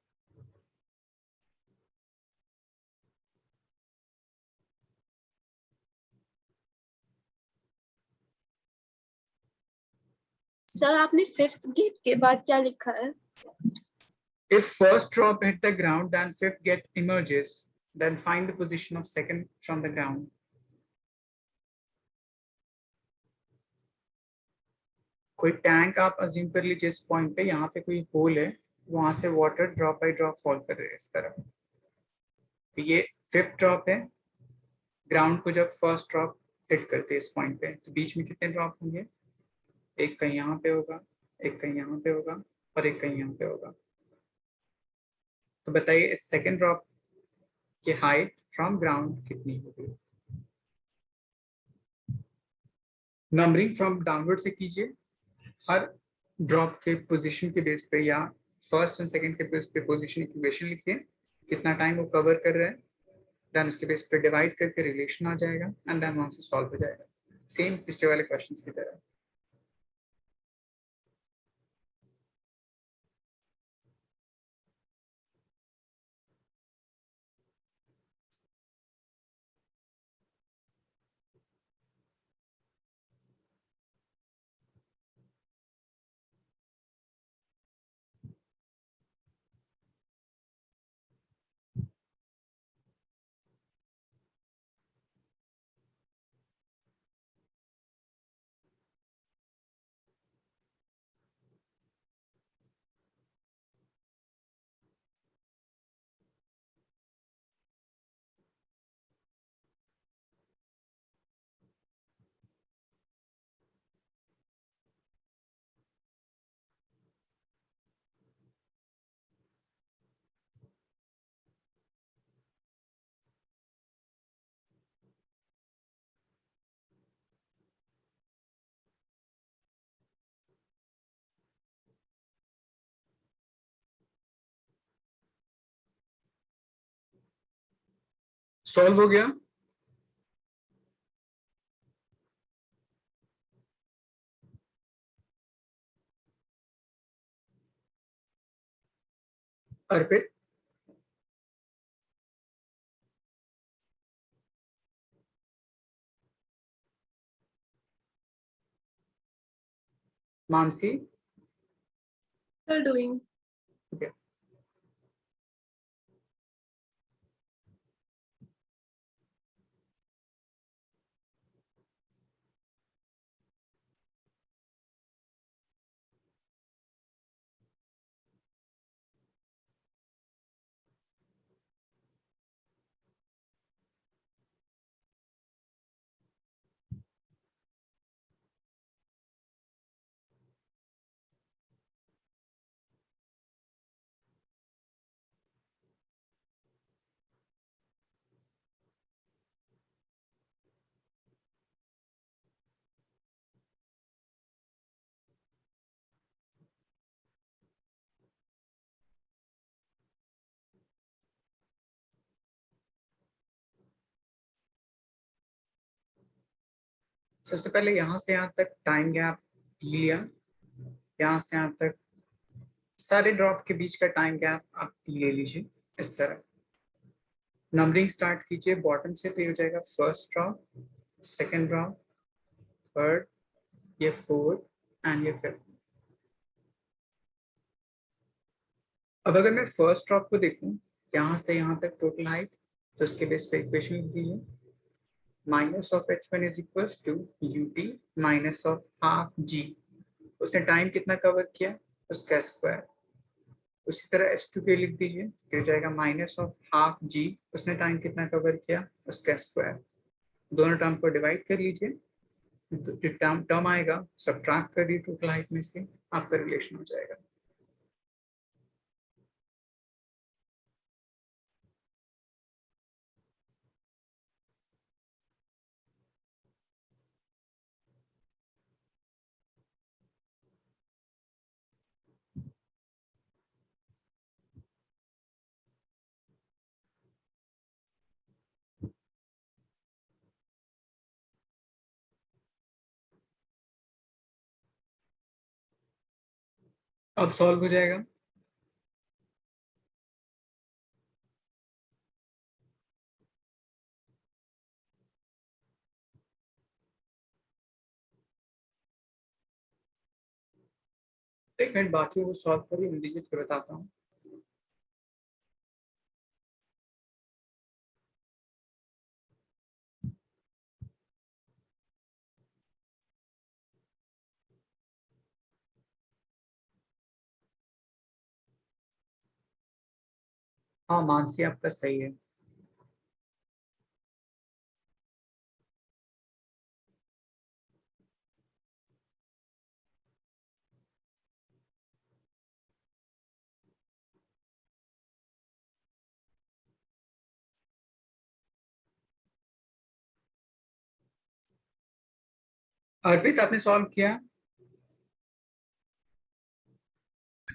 सर आपने फिफ्थ गेट के बाद क्या लिखा है? If first drop hit the ground then fifth get emerges, then find the position of second from the ground. कोई टैंक आप अज्यूम कर लीजिए इस पॉइंट पे, यहाँ पे कोई होल है, वहां से water drop by drop fall कर रही है इस तरफ। तो ये फिफ्थ ड्रॉप है। ग्राउंड को जब फर्स्ट ड्रॉप हिट करते हैं इस पॉइंट पे, तो बीच में कितने ड्रॉप होंगे? एक कहीं यहाँ पे होगा, एक कहीं यहाँ पे होगा और एक कहीं यहाँ पे होगा। तो बताइए इस सेकेंड ड्रॉप की हाइट फ्रॉम ग्राउंड कितनी होगी? नंबरिंग फ्रॉम डाउनवर्ड से कीजिए। हर ड्रॉप के पोजीशन के बेस पे या फर्स्ट एंड सेकंड के बेस पे पोजीशन इक्वेशन लिखिए, कितना टाइम वो कवर कर रहा है, देन उसके बेस पे डिवाइड करके रिलेशन आ जाएगा एंड देन वहां से सॉल्व हो जाएगा, सेम पिछले वाले क्वेश्चंस की तरह। सॉल्व हो गया? अर्पित, मानसी, Still doing. okay. सबसे पहले यहाँ से यहाँ तक टाइम गैप लिया, यहाँ से यहाँ तक सारे ड्रॉप के बीच का टाइम गैप आप ले लीजिए इस तरह। नंबरिंग स्टार्ट कीजिए बॉटम से, तो ये हो जाएगा first drop, second drop, third, ये फोर्थ एंड ये फिफ्थ। अब अगर मैं फर्स्ट ड्रॉप को देखूं यहाँ से यहाँ तक टोटल हाइट, तो उसके बेस पे इक्वेशन लिख दीजिए, minus of h1 is equals to ut minus of half g। उसने टाइम कितना कवर किया, उसका स्क्वायर। उसी तरह h2 के लिख दीजिए, फिर जाएगा माइनस ऑफ हाफ g, उसने टाइम कितना कवर किया, उसका स्क्वायर। दोनों टर्म को डिवाइड कर लीजिए, जो टर्म आएगा सब्ट्रैक्ट कर दिए टोटल हाइट में से, आपका रिलेशन हो जाएगा। अब सॉल्व हो जाएगा। एक मिनट बाकी वो सॉल्व करिए, दीजिए फिर बताता हूँ। हाँ मानसी आपका सही है। अर्पित आपने सॉल्व किया?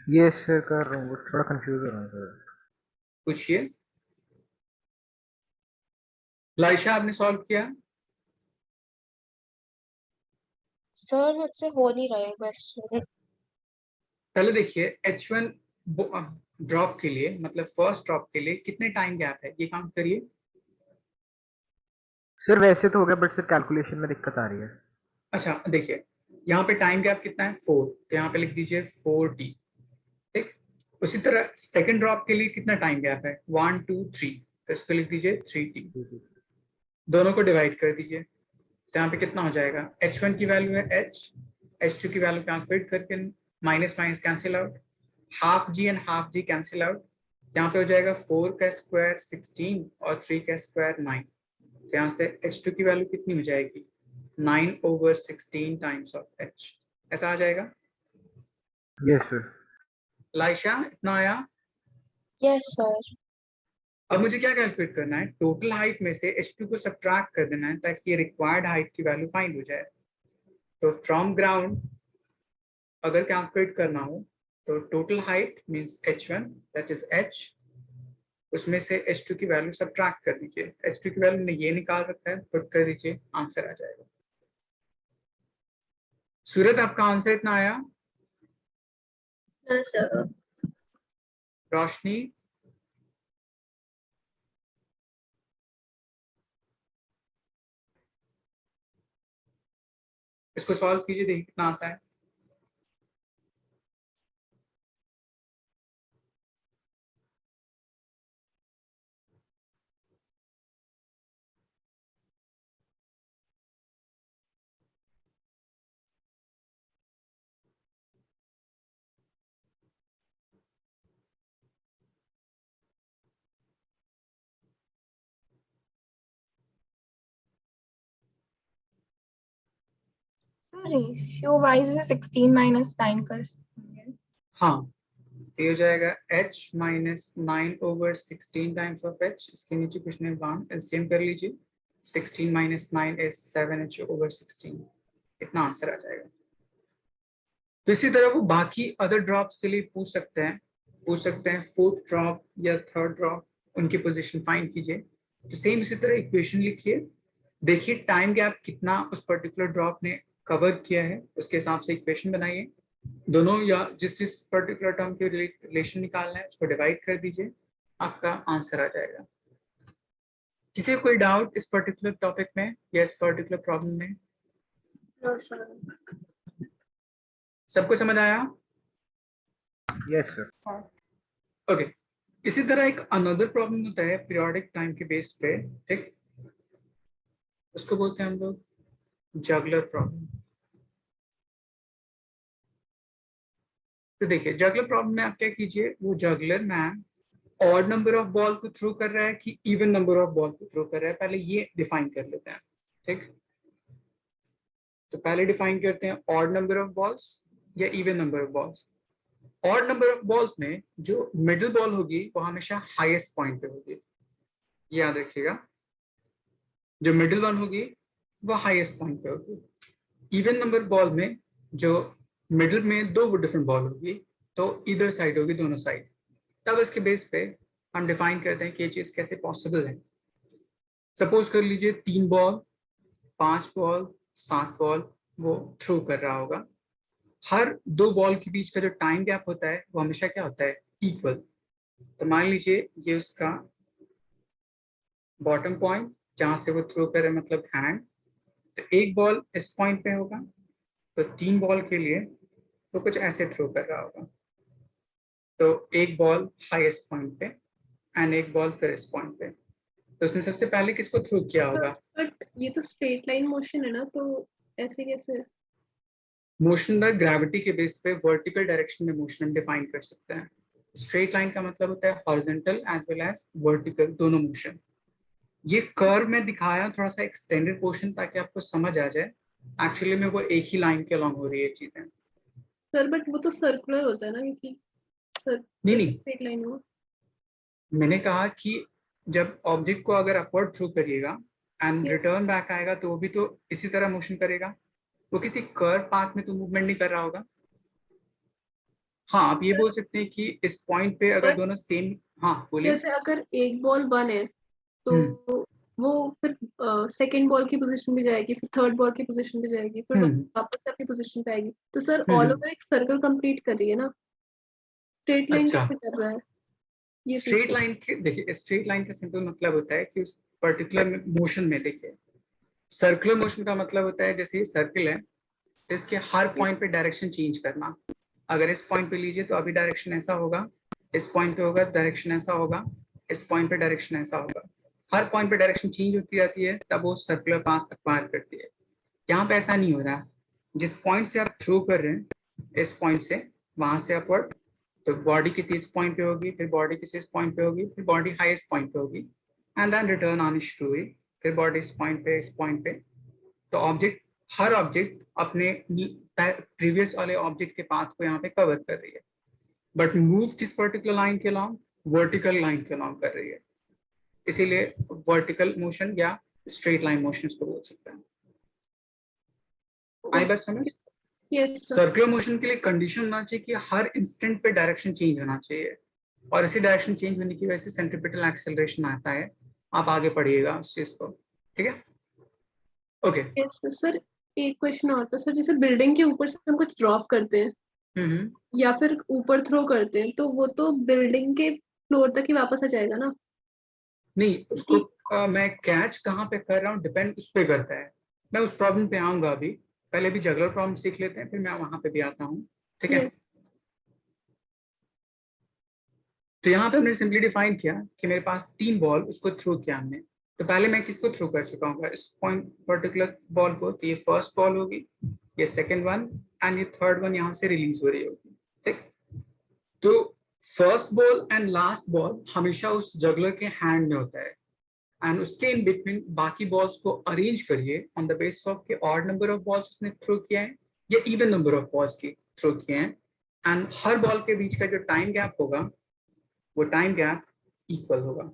ये सर कर रहा हूँ, थोड़ा कंफ्यूज हो रहा हूँ सर। पूछिए। लाइशा आपने सॉल्व किया? सर मुझसे हो नहीं रहा है क्वेश्चन। पहले देखिए h1 ड्रॉप के लिए, मतलब फर्स्ट ड्रॉप के लिए कितने टाइम गैप है, ये काउंट करिए। सर वैसे तो हो गया, बट सर कैलकुलेशन में दिक्कत आ रही है। अच्छा देखिए, यहाँ पे टाइम गैप कितना है 4, तो यहाँ पे लिख दीजिए 4t। ठीक, उसी तरह सेकंड ड्रॉप के लिए कितना टाइम गैप है 1 2 3, तो इसको लिख दीजिए 3t। दोनों को डिवाइड कर दीजिए, तो यहाँ पे कितना हो जाएगा, h1 की वैल्यू है h, h2 की वैल्यू कैलकुलेट करके minus minus cancel out, half g and half g cancel out. यहाँ पे हो जाएगा 4 का स्क्वायर 16 और 3 का स्क्वायर 9। तो यहाँ से h2 की वैल्यू कितनी हो जाएगी, 9/16 टाइम्स ऑफ h, ऐसा आ जाएगा। Yes sir. लाइशा इतना आया? Yes sir. अब मुझे क्या कैलकुलेट करना है, टोटल हाइट में से h2 को सब्ट्रैक्ट कर देना है ताकि ये रिक्वायर्ड हाइट की वैल्यू फाइंड हो जाए। तो फ्रॉम ग्राउंड अगर कैलकुलेट करना हो तो total height means h1 that is h उसमें से H2 की वैल्यू सब्ट्रैक्ट कर दीजिए। H2 की वैल्यू ने ये निकाल रखा है, पुट कर दीजिए, आंसर आ जाएगा। सूरत आपका आंसर इतना आया? हाँ सर। रोशनी? इसको सॉल्व कीजिए, देखिए कितना आता है। रेशियो वाइज 16 माइनस 9 कर सकते हैं। हाँ, ये हो जाएगा h minus 9/16 times of h, इसके नीचे कुछ नहीं, 1 एलसीएम कर लीजिए। 16 माइनस 9 इज 7h/16, इतना आंसर आ जाएगा। तो इसी तरह वो बाकी अदर ड्रॉप्स के लिए पूछ सकते हैं फोर्थ ड्रॉप या थर्ड ड्रॉप, उनकी पोजीशन फाइंड कीजिए। तो सेम इसी तरह इक्वेशन लिखिए, देखिए टाइम गैप कितना उस पर्टिकुलर ड्रॉप ने कवर किया है, उसके हिसाब से इक्वेशन बनाइए। दोनों या जिस पर्टिकुलर टर्म के रिलेशन निकालना है उसको डिवाइड कर दीजिए, आपका आंसर आ जाएगा। किसी को कोई डाउट इस पर्टिकुलर टॉपिक में या इस पर्टिकुलर प्रॉब्लम में? No sir. सबको समझ आया? Yes sir. ओके, इसी तरह एक अनदर प्रॉब्लम होता है पीरियोडिक टाइम के बेस पे, ठीक, उसको बोलते हैं हम लोग जगलर प्रॉब्लम। तो देखिए जगलर प्रॉब्लम में आप क्या कीजिए, वो juggler man odd number of ball को थ्रो कर रहा है कि इवन नंबर ऑफ बॉल को थ्रो कर रहा है, पहले ये डिफाइन कर लेते हैं, ठीक। तो पहले डिफाइन करते हैं ऑड नंबर ऑफ बॉल्स या even number of balls. Odd number of balls में जो मिडिल बॉल होगी वो हमेशा हाईएस्ट पॉइंट पे होगी, याद रखिएगा, जो मिडिल वन होगी वो हाईएस्ट पॉइंट पे होगी। इवन नंबर बॉल में जो मिडिल में दो डिफरेंट बॉल होगी तो इधर साइड होगी, दोनों साइड। तब इसके बेस पे हम डिफाइन करते हैं कि ये चीज कैसे पॉसिबल है। सपोज कर लीजिए 3 बॉल, 5 बॉल, 7 बॉल वो थ्रो कर रहा होगा, हर 2 बॉल के बीच का जो टाइम गैप होता है वो हमेशा क्या होता है, इक्वल। तो मान लीजिए ये उसका बॉटम पॉइंट जहां से वो थ्रो कर रहे हैं, मतलब हैंड, तो एक बॉल इस पॉइंट पे होगा, तो 3 बॉल के लिए तो कुछ ऐसे थ्रो कर रहा होगा, तो एक बॉल हाईएस्ट पॉइंट पे एंड एक बॉल फिर इस पॉइंट पे। तो उसने सबसे पहले किसको थ्रो किया होगा? बट ये तो स्ट्रेट लाइन मोशन है ना, तो ऐसे कैसे? मोशन द ग्रेविटी के बेस पे वर्टिकल डायरेक्शन में मोशन हम डिफाइन कर सकते हैं। स्ट्रेट लाइन का मतलब होता है horizontal as well as vertical, दोनों मोशन। ये कर्व में दिखाया थोड़ा सा एक्सटेंडेड पोर्शन ताकि आपको समझ आ जाए, एक्चुअली में वो एक ही लाइन के अलॉन्ग हो रही है चीजें। सर बट वो तो सर्कुलर होता है ना, क्योंकि सर नहीं, स्ट्रेट लाइन हो। मैंने कहा कि जब ऑब्जेक्ट को अगर अपवर्ड थ्रो करिएगा एंड Yes. रिटर्न बैक आएगा तो वो भी तो इसी तरह मोशन करेगा, वो किसी कर्व पाथ में तो मूवमेंट नहीं कर रहा होगा। हाँ, आप ये बोल सकते हैं कि इस पॉइंट पे अगर But दोनों सेम, हाँ बोलिए। जैसे अगर एक बॉल 1 है तो वो फिर सेकंड बॉल की पोजीशन पे जाएगी, फिर थर्ड बॉल की पोजीशन पे जाएगी, फिर हम्म वापस से अपनी पोजीशन पे आएगी। तो सर ऑल हम्म ओवर एक सर्कल कंप्लीट कर रही है ना, स्ट्रेट लाइन अच्छा, कैसे कर रहा है ये स्ट्रेट पूछो। लाइन के, देखिए स्ट्रेट लाइन का सिंपल मतलब होता है कि उस पर्टिकुलर मोशन में, देखिए सर्कुलर मोशन का मतलब होता है जैसे ये सर्कल है, तो इसके हर पॉइंट पे डायरेक्शन चेंज करना। अगर इस पॉइंट पे लीजिए तो अभी डायरेक्शन ऐसा होगा, इस पॉइंट पे होगा डायरेक्शन ऐसा होगा, इस पॉइंट पे डायरेक्शन ऐसा होगा, हर पॉइंट पे डायरेक्शन चेंज होती जाती है, तब वो सर्कुलर पाथ एक्वायर करती है। यहाँ पे ऐसा नहीं हो रहा, जिस पॉइंट से आप थ्रो कर रहे हैं इस पॉइंट से वहां से अपवर्ड, तो बॉडी किसी इस पॉइंट पे होगी, फिर बॉडी किसी इस पॉइंट पे होगी, फिर बॉडी हाईएस्ट पॉइंट पे होगी एंड देन रिटर्न आनी शुरू हुई, फिर बॉडी इस पॉइंट पे, इस पॉइंट पे। तो ऑब्जेक्ट, हर ऑब्जेक्ट अपने प्रीवियस वाले ऑब्जेक्ट के पाथ को यहाँ पे कवर कर रही है, बट मूव किस पर्टिकुलर लाइन के अलॉन्ग, वर्टिकल लाइन के अलॉन्ग कर रही है, इसीलिए वर्टिकल मोशन या स्ट्रेट लाइन मोशन को बोल सकते हैं। आई बस समझ? Yes sir. सर्कुलर मोशन के लिए कंडीशन होना चाहिए कि हर इंस्टेंट पे डायरेक्शन चेंज होना चाहिए। और इसी डायरेक्शन चेंज होने की वजह से सेंट्रीपिटल एक्सेलरेशन आता है। आप आगे पढ़िएगा उस चीज को, ठीक है। ओके। यस सर, एक क्वेश्चन और था सर, जैसे बिल्डिंग के ऊपर से हम कुछ ड्रॉप करते हैं हम्म। या फिर ऊपर थ्रो करते हैं, तो वो तो बिल्डिंग के फ्लोर तक ही वापस आ जाएगा ना? नहीं, उसको मैं कैच कहाँ पे कर रहा हूँ डिपेंड उस पे करता है। मैं उस प्रॉब्लम पे आऊंगा अभी, पहले भी जगलर प्रॉब्लम सीख लेते हैं, फिर मैं वहां पे भी आता हूँ, ठीक है। यस। तो यहाँ पे हमने सिंपली डिफाइन किया कि मेरे पास 3 बॉल, उसको थ्रो किया हमने। तो पहले मैं किसको थ्रो कर चुका हूँ इस पॉइंट पर्टिकुलर बॉल को, तो ये फर्स्ट बॉल होगी, ये सेकंड वन, एंड ये थर्ड वन यहाँ से रिलीज हो रही होगी, ठीक। तो first ball and last ball हमेशा उस जगलर के हैंड में होता है, एंड उसके इन बिटवीन बाकी बॉल्स को अरेंज करिए ऑन द बेसिस ऑफ के ऑड नंबर ऑफ बॉल्स उसने थ्रो किया है या इवन नंबर ऑफ बॉल्स की थ्रो किए हैं, एंड हर बॉल के बीच का जो टाइम गैप होगा वो टाइम गैप इक्वल होगा।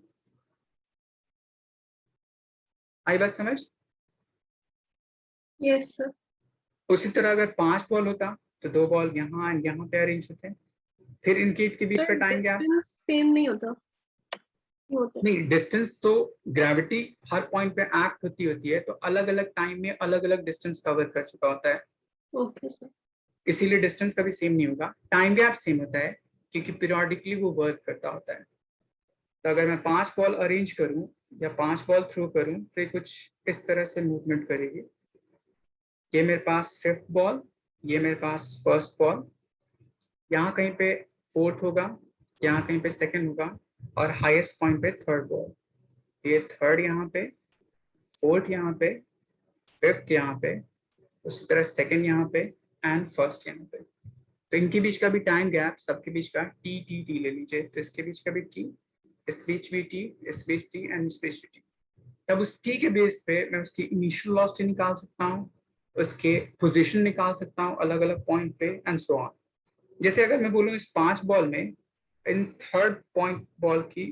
आई बात समझ? Yes sir. उसी तरह अगर 5 बॉल होता तो 2 बॉल यहाँ एंड यहाँ पे अरेंज होते हैं, फिर इनके के बीच का sir time gap. Distance same नहीं होता? नहीं होता। नहीं, डिस्टेंस तो ग्रेविटी हर पॉइंट पे एक्ट होती है, तो अलग अलग टाइम में अलग अलग डिस्टेंस कवर कर चुका होता है, ओके सर। इसीलिए डिस्टेंस कभी सेम नहीं होगा। टाइम गैप सेम होता है क्योंकि पीरियोडिकली वो वर्क करता होता है। तो अगर मैं 5 बॉल अरेंज करूं या 5 बॉल थ्रो करूं तो ये कुछ इस तरह से मूवमेंट करेगी। ये मेरे पास 5th बॉल, ये मेरे पास फर्स्ट बॉल, यहाँ कहीं पे 4th होगा, यहाँ कहीं पे 2nd होगा, और हाईएस्ट पॉइंट पे 3rd बॉल। ये 3rd यहाँ पे, 4th यहाँ पे, 5th यहाँ पे, उसी तरह 2nd यहाँ पे, एंड 1st यहाँ पे। तो इनके बीच का भी टाइम गैप, सबके बीच का टी टी टी ले लीजिए, तो इसके बीच का भी टी, इस बीच भी टी, इस बीच टी, एंड इस बीच टी। तब उस टी के बेस पे मैं उसकी इनिशियल वेलोसिटी निकाल सकता हूँ, उसके पोजीशन निकाल सकता हूँ अलग अलग पॉइंट पे, एंड सो ऑन। जैसे अगर मैं बोलूँ इस 5 बॉल में इन 3rd पॉइंट बॉल की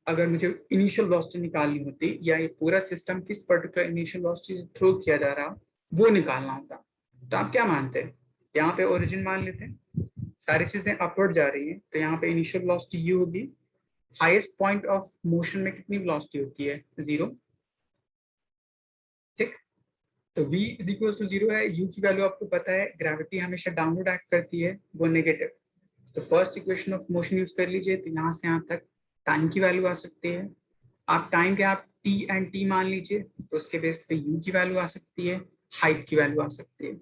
अगर मुझे इनिशियल वेलोसिटी निकालनी होती, या ये पूरा सिस्टम किस पर्टिकुलर इनिशियल वेलोसिटी से थ्रो किया जा रहा वो निकालना होता, तो आप क्या मानते हैं? यहाँ पे ओरिजिन मान लेते हैं, सारी चीजें अपवर्ड जा रही हैं, तो यहाँ पे इनिशियल वेलोसिटी यू होगी। हाईएस्ट पॉइंट ऑफ मोशन में कितनी वेलोसिटी होती है? 0, ठीक। तो v इज इक्वल टू 0 है, u की वैल्यू आपको पता है, ग्रेविटी हमेशा डाउनवर्ड एक्ट करती है, वो नेगेटिव। तो first equation of motion use कर लीजिए, तो यहाँ से यहाँ तक टाइम की वैल्यू आ सकती है। आप टाइम के आप t एंड t मान लीजिए, तो उसके बेस पे u की वैल्यू आ सकती है, हाइट की वैल्यू आ सकती है।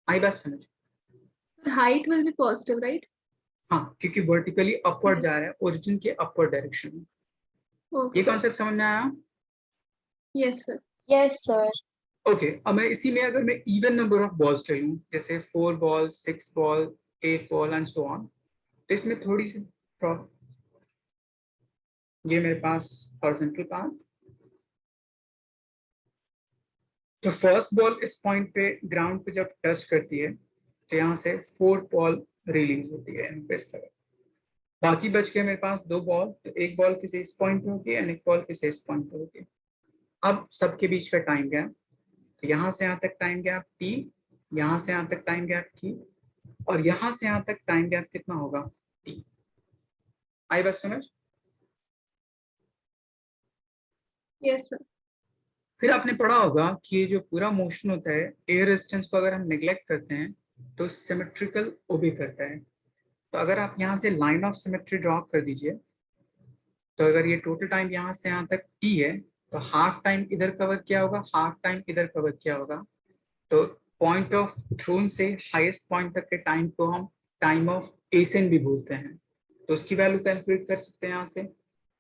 आई बात समझ? Sir height will be positive right? हाँ, क्योंकि वर्टिकली अपवर्ड Yes. जा रहा है ओरिजिन के अपवर्ड डायरेक्शन में। ओके ये कॉन्सेप्ट समझ में आया? Yes sir. Yes, sir. Okay. अब मैं इसी में अगर मैं इवन नंबर ऑफ बॉल्स ले लूँ, जैसे 4 ball, 6 ball, 8 ball and so on, तो इसमें थोड़ी सी प्रॉब्लम। ये मेरे पास हॉरिजॉन्टल पाथ, तो फर्स्ट बॉल इस पॉइंट पे ग्राउंड पे जब टच करती है तो यहाँ से 4 बॉल रिलीज होती है इस तरह। बाकी बच गए मेरे पास 2 बॉल, तो एक बॉल किसी इस पॉइंट पे होगी एंड एक बॉल किसी इस पॉइंट पे होगी। अब सबके बीच का टाइम गैप, तो यहाँ से यहाँ तक टाइम गैप t, यहाँ से यहाँ तक टाइम गैप t, और यहाँ से यहाँ तक टाइम गैप कितना होगा? t। आई बात समझ? Yes sir. फिर आपने पढ़ा होगा कि ये जो पूरा मोशन होता है, एयर रेजिस्टेंस को अगर हम नेग्लेक्ट करते हैं तो सिमेट्रिकल ओबे करता है। तो अगर आप यहाँ से लाइन ऑफ सिमेट्री ड्रॉ कर दीजिए, तो अगर ये टोटल टाइम यहाँ से यहाँ तक t है, तो हाफ टाइम इधर कवर किया होगा, हाफ टाइम इधर कवर किया होगा। तो पॉइंट ऑफ थ्रोन से हाईएस्ट पॉइंट तक के टाइम को हम टाइम ऑफ एसेंट भी बोलते हैं, तो उसकी वैल्यू कैलकुलेट कर सकते हैं यहाँ से।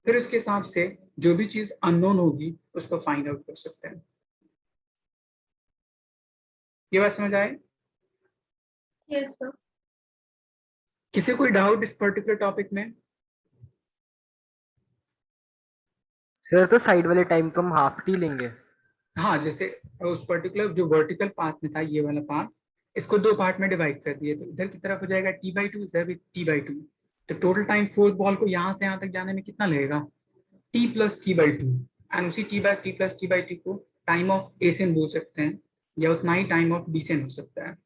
फिर उसके हिसाब से जो भी चीज अननोन होगी उसको फाइंड आउट कर सकते हैं। ये बात समझ आए? Yes sir. किसी कोई डाउट इस पर्टिकुलर टॉपिक में? सर तो साइड वाले टाइम को हम हाफ टी लेंगे। हाँ, जैसे उस पर्टिकुलर जो वर्टिकल पाथ में था, ये वाला पाथ, इसको 2 पार्ट में डिवाइड कर दिए, तो इधर की तरफ हो जाएगा t/2, इधर भी t/2। तो टोटल टाइम 4 बॉल को यहाँ से यहाँ तक जाने में कितना लगेगा? t + t/2। एंड उसी t + t/2 को टाइम ऑफ एसेंट बोल सकते हैं, या उतना ही टाइम ऑफ डिसेंट हो सकता है।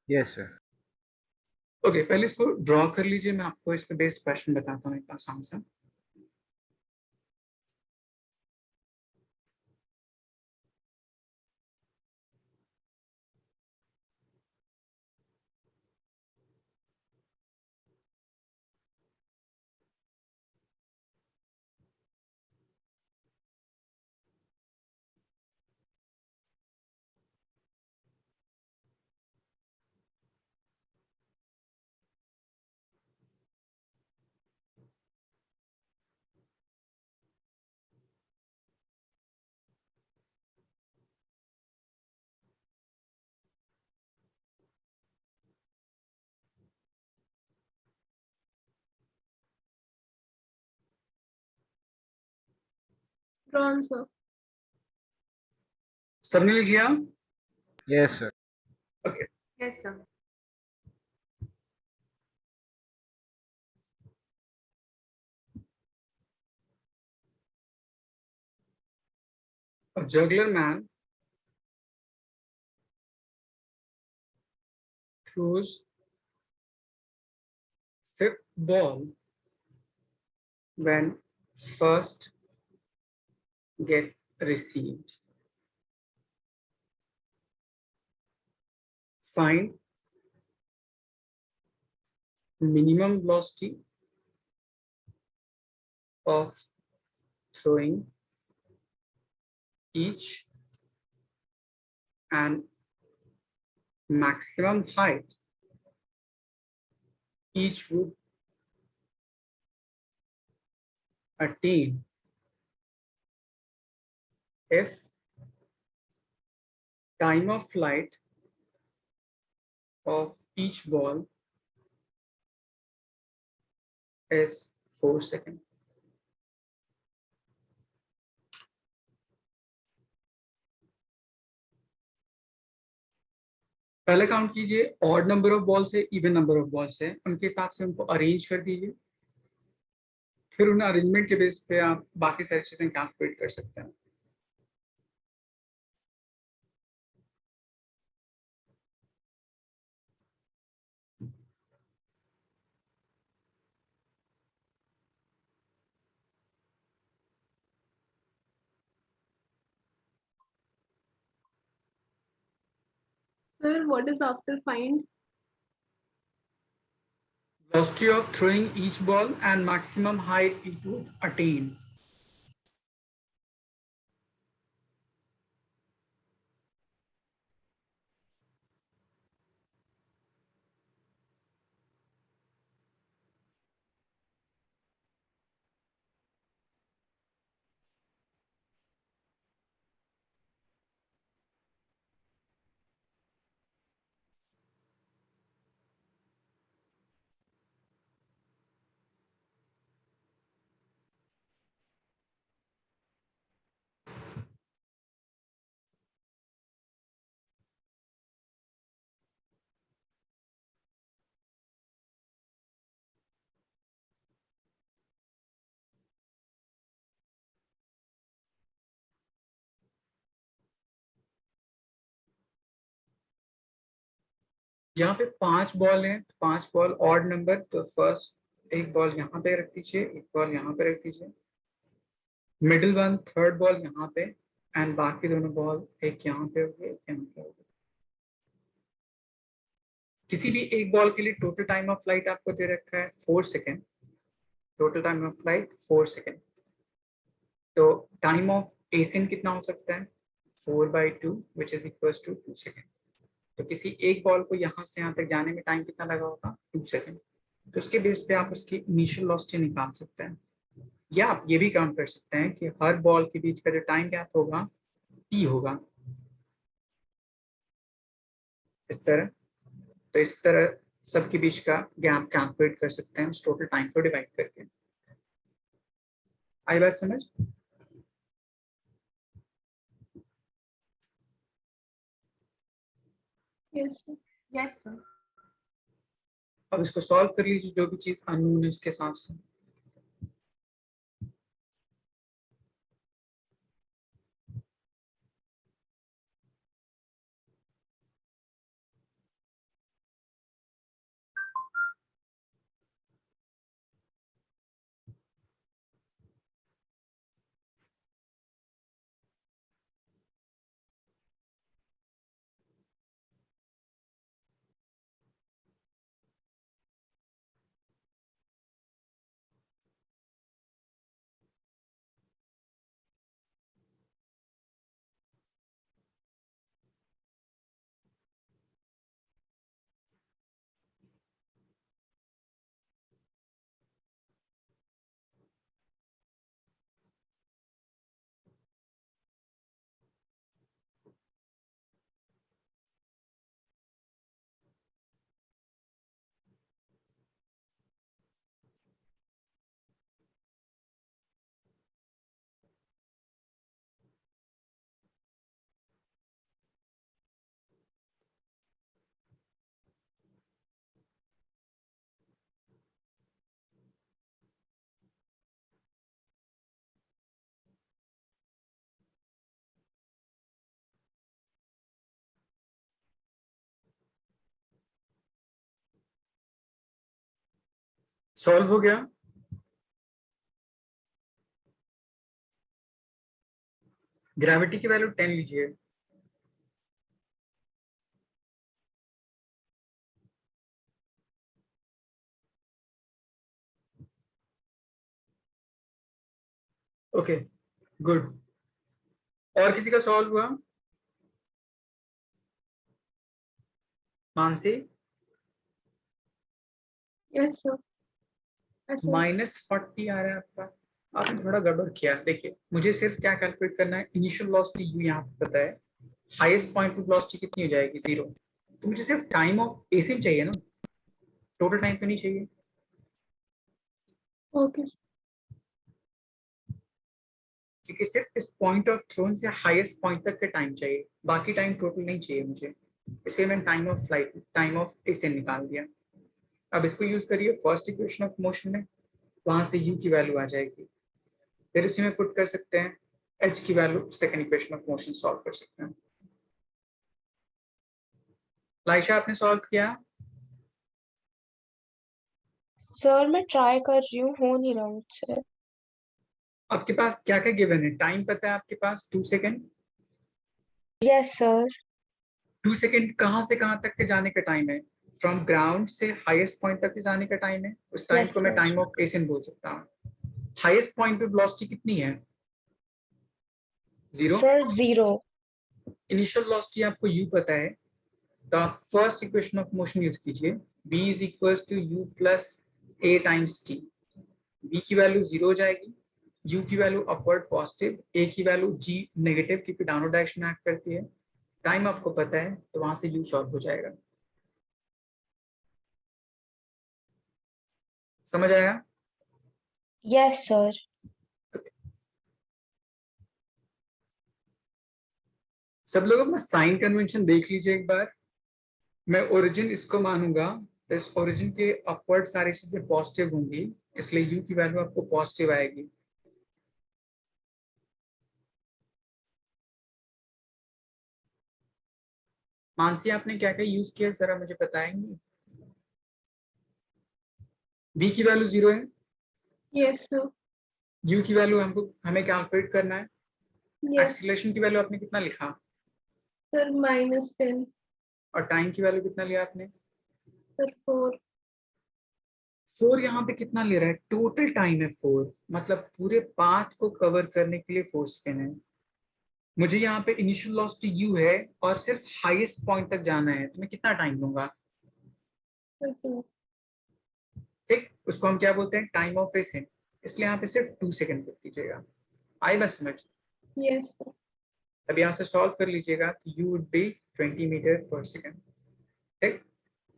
Yes sir. ओके, पहले इसको ड्रॉ कर लीजिए, मैं आपको इस पे बेस्ड क्वेश्चन बताता हूँ एक आसान सा। Drawn sir. सर ने लिख लिया? Yes, sir. Okay, Yes, sir. a juggler man throws fifth ball when first get received. Find minimum velocity of throwing each and maximum height each would attain if time of flight of each ball is 4 seconds. पहले काउंट कीजिए ऑड नंबर ऑफ बॉल से इवन नंबर ऑफ बॉल से, उनके हिसाब से उनको अरेंज कर दीजिए, फिर उन अरेंजमेंट के बेस पे आप बाकी सारी चीजें कैलकुलेट कर सकते हैं। Sir, what is after find? Velocity of throwing each ball and maximum height it would attain. यहाँ पे 5 बॉल हैं, 5 बॉल ऑड नंबर, तो फर्स्ट एक बॉल यहाँ पे रख दीजिए, एक बॉल यहाँ पे रख दीजिए, मिडिल वन थर्ड बॉल यहाँ पे, एंड बाकी दोनों बॉल एक यहाँ पे होगी एक यहाँ पे होगी। किसी भी एक बॉल के लिए टोटल टाइम ऑफ फ्लाइट आपको दे रखा है 4 second, total time of flight 4 second. तो टाइम ऑफ एसेंट कितना हो सकता है 4/2 which is equal to 2 second. तो किसी एक बॉल को यहाँ से यहाँ तक जाने में टाइम कितना लगा होगा 2 सेकेंड। तो उसके बेस पे आप उसकी इनिशियल वेलोसिटी निकाल सकते हैं, या आप ये भी काउंट कर सकते हैं कि हर बॉल के बीच का जो टाइम गैप होगा t होगा इस तरह। तो इस तरह सबके बीच का गैप कैलकुलेट कर सकते हैं उस टोटल टाइम को डिवाइड करके। आई बात समझ? Yes, sir. Yes, sir. अब इसको सॉल्व कर लीजिए, जो भी चीज अननोन है उसके हिसाब से। सॉल्व हो गया? ग्रेविटी की वैल्यू 10 लीजिए। Okay, good. और किसी का सॉल्व हुआ? मानसी? Yes sir. ऐसे -40 आ रहा है आपका। आपने थोड़ा गड़बड़ किया। देखिए, मुझे सिर्फ क्या कैलकुलेट करना है, इनिशियल वेलोसिटी u यहाँ पे पता है, हाईएस्ट पॉइंट पे वेलोसिटी कितनी हो जाएगी, 0। तो मुझे सिर्फ टाइम ऑफ एसिन चाहिए ना, टोटल टाइम पे नहीं चाहिए। ओके। क्योंकि सिर्फ इस पॉइंट ऑफ थ्रोन से हाईएस्ट पॉइंट तक का टाइम चाहिए, बाकी टाइम टोटल नहीं चाहिए मुझे, इसलिए मैंने time of flight, time of ascent निकाल दिया। अब इसको यूज करिए फर्स्ट इक्वेशन ऑफ मोशन में, वहां से u की वैल्यू आ जाएगी, फिर उसी में पुट कर सकते हैं h की value, second equation of motion solve कर सकते हैं। लाइशा, आपने सॉल्व किया? सर मैं ट्राई कर रही हूँ, हो नहीं रहा मुझसे। आपके पास क्या क्या गिवन है? टाइम पता है आपके पास 2 सेकेंड। Yes sir. 2 सेकेंड कहाँ से कहाँ तक के जाने का टाइम है? फ्रॉम ग्राउंड से हाईएस्ट पॉइंट तक के जाने का टाइम है। उस टाइम यस को मैं सर। टाइम ऑफ एसिन बोल सकता हूँ। हाईएस्ट पॉइंट पे वेलोसिटी कितनी है? 0। सर 0। इनिशियल वेलोसिटी आपको u पता है, तो आप first equation of motion use कीजिए, v is equal to u plus a times t। v की वैल्यू 0 हो जाएगी, u की वैल्यू अपवर्ड पॉजिटिव, a की वैल्यू g नेगेटिव क्योंकि डाउनवर्ड डायरेक्शन में एक्ट करती है। टाइम आपको पता है, तो वहां से u सॉल्व हो जाएगा। समझ आया? Yes sir. सब लोग अपना साइन कन्वेंशन देख लीजिए एक बार। मैं ओरिजिन इसको मानूंगा, तो इस ओरिजिन के अपवर्ड सारी चीजें पॉजिटिव होंगी, इसलिए u की वैल्यू आपको पॉजिटिव आएगी। मानसी, आपने क्या क्या यूज किया जरा मुझे बताएंगे? v की वैल्यू 0 है, यस सर। u की वैल्यू हमको हमें कैलकुलेट करना है। यस एक्सीलरेशन की वैल्यू आपने कितना लिखा, सर, -10। और टाइम की वैल्यू कितना लिया आपने? सर 4। 4। यहाँ पे कितना ले रहा है? टोटल टाइम है 4, मतलब पूरे पाथ को कवर करने के लिए 4 सेकेंड है। मुझे यहाँ पे इनिशियल वेलोसिटी u है और सिर्फ हाईएस्ट पॉइंट तक जाना है, तो मैं कितना टाइम लूंगा? सर 2। ठीक, उसको हम क्या बोलते हैं? Time of ascent. इसलिए यहाँ पे सिर्फ 2 सेकेंड पुट कीजिएगा। आई बस समझ। Yes sir. अब यहाँ से सॉल्व कर लीजिएगा, तो u वुड बी 20 मीटर पर सेकेंड। ठीक,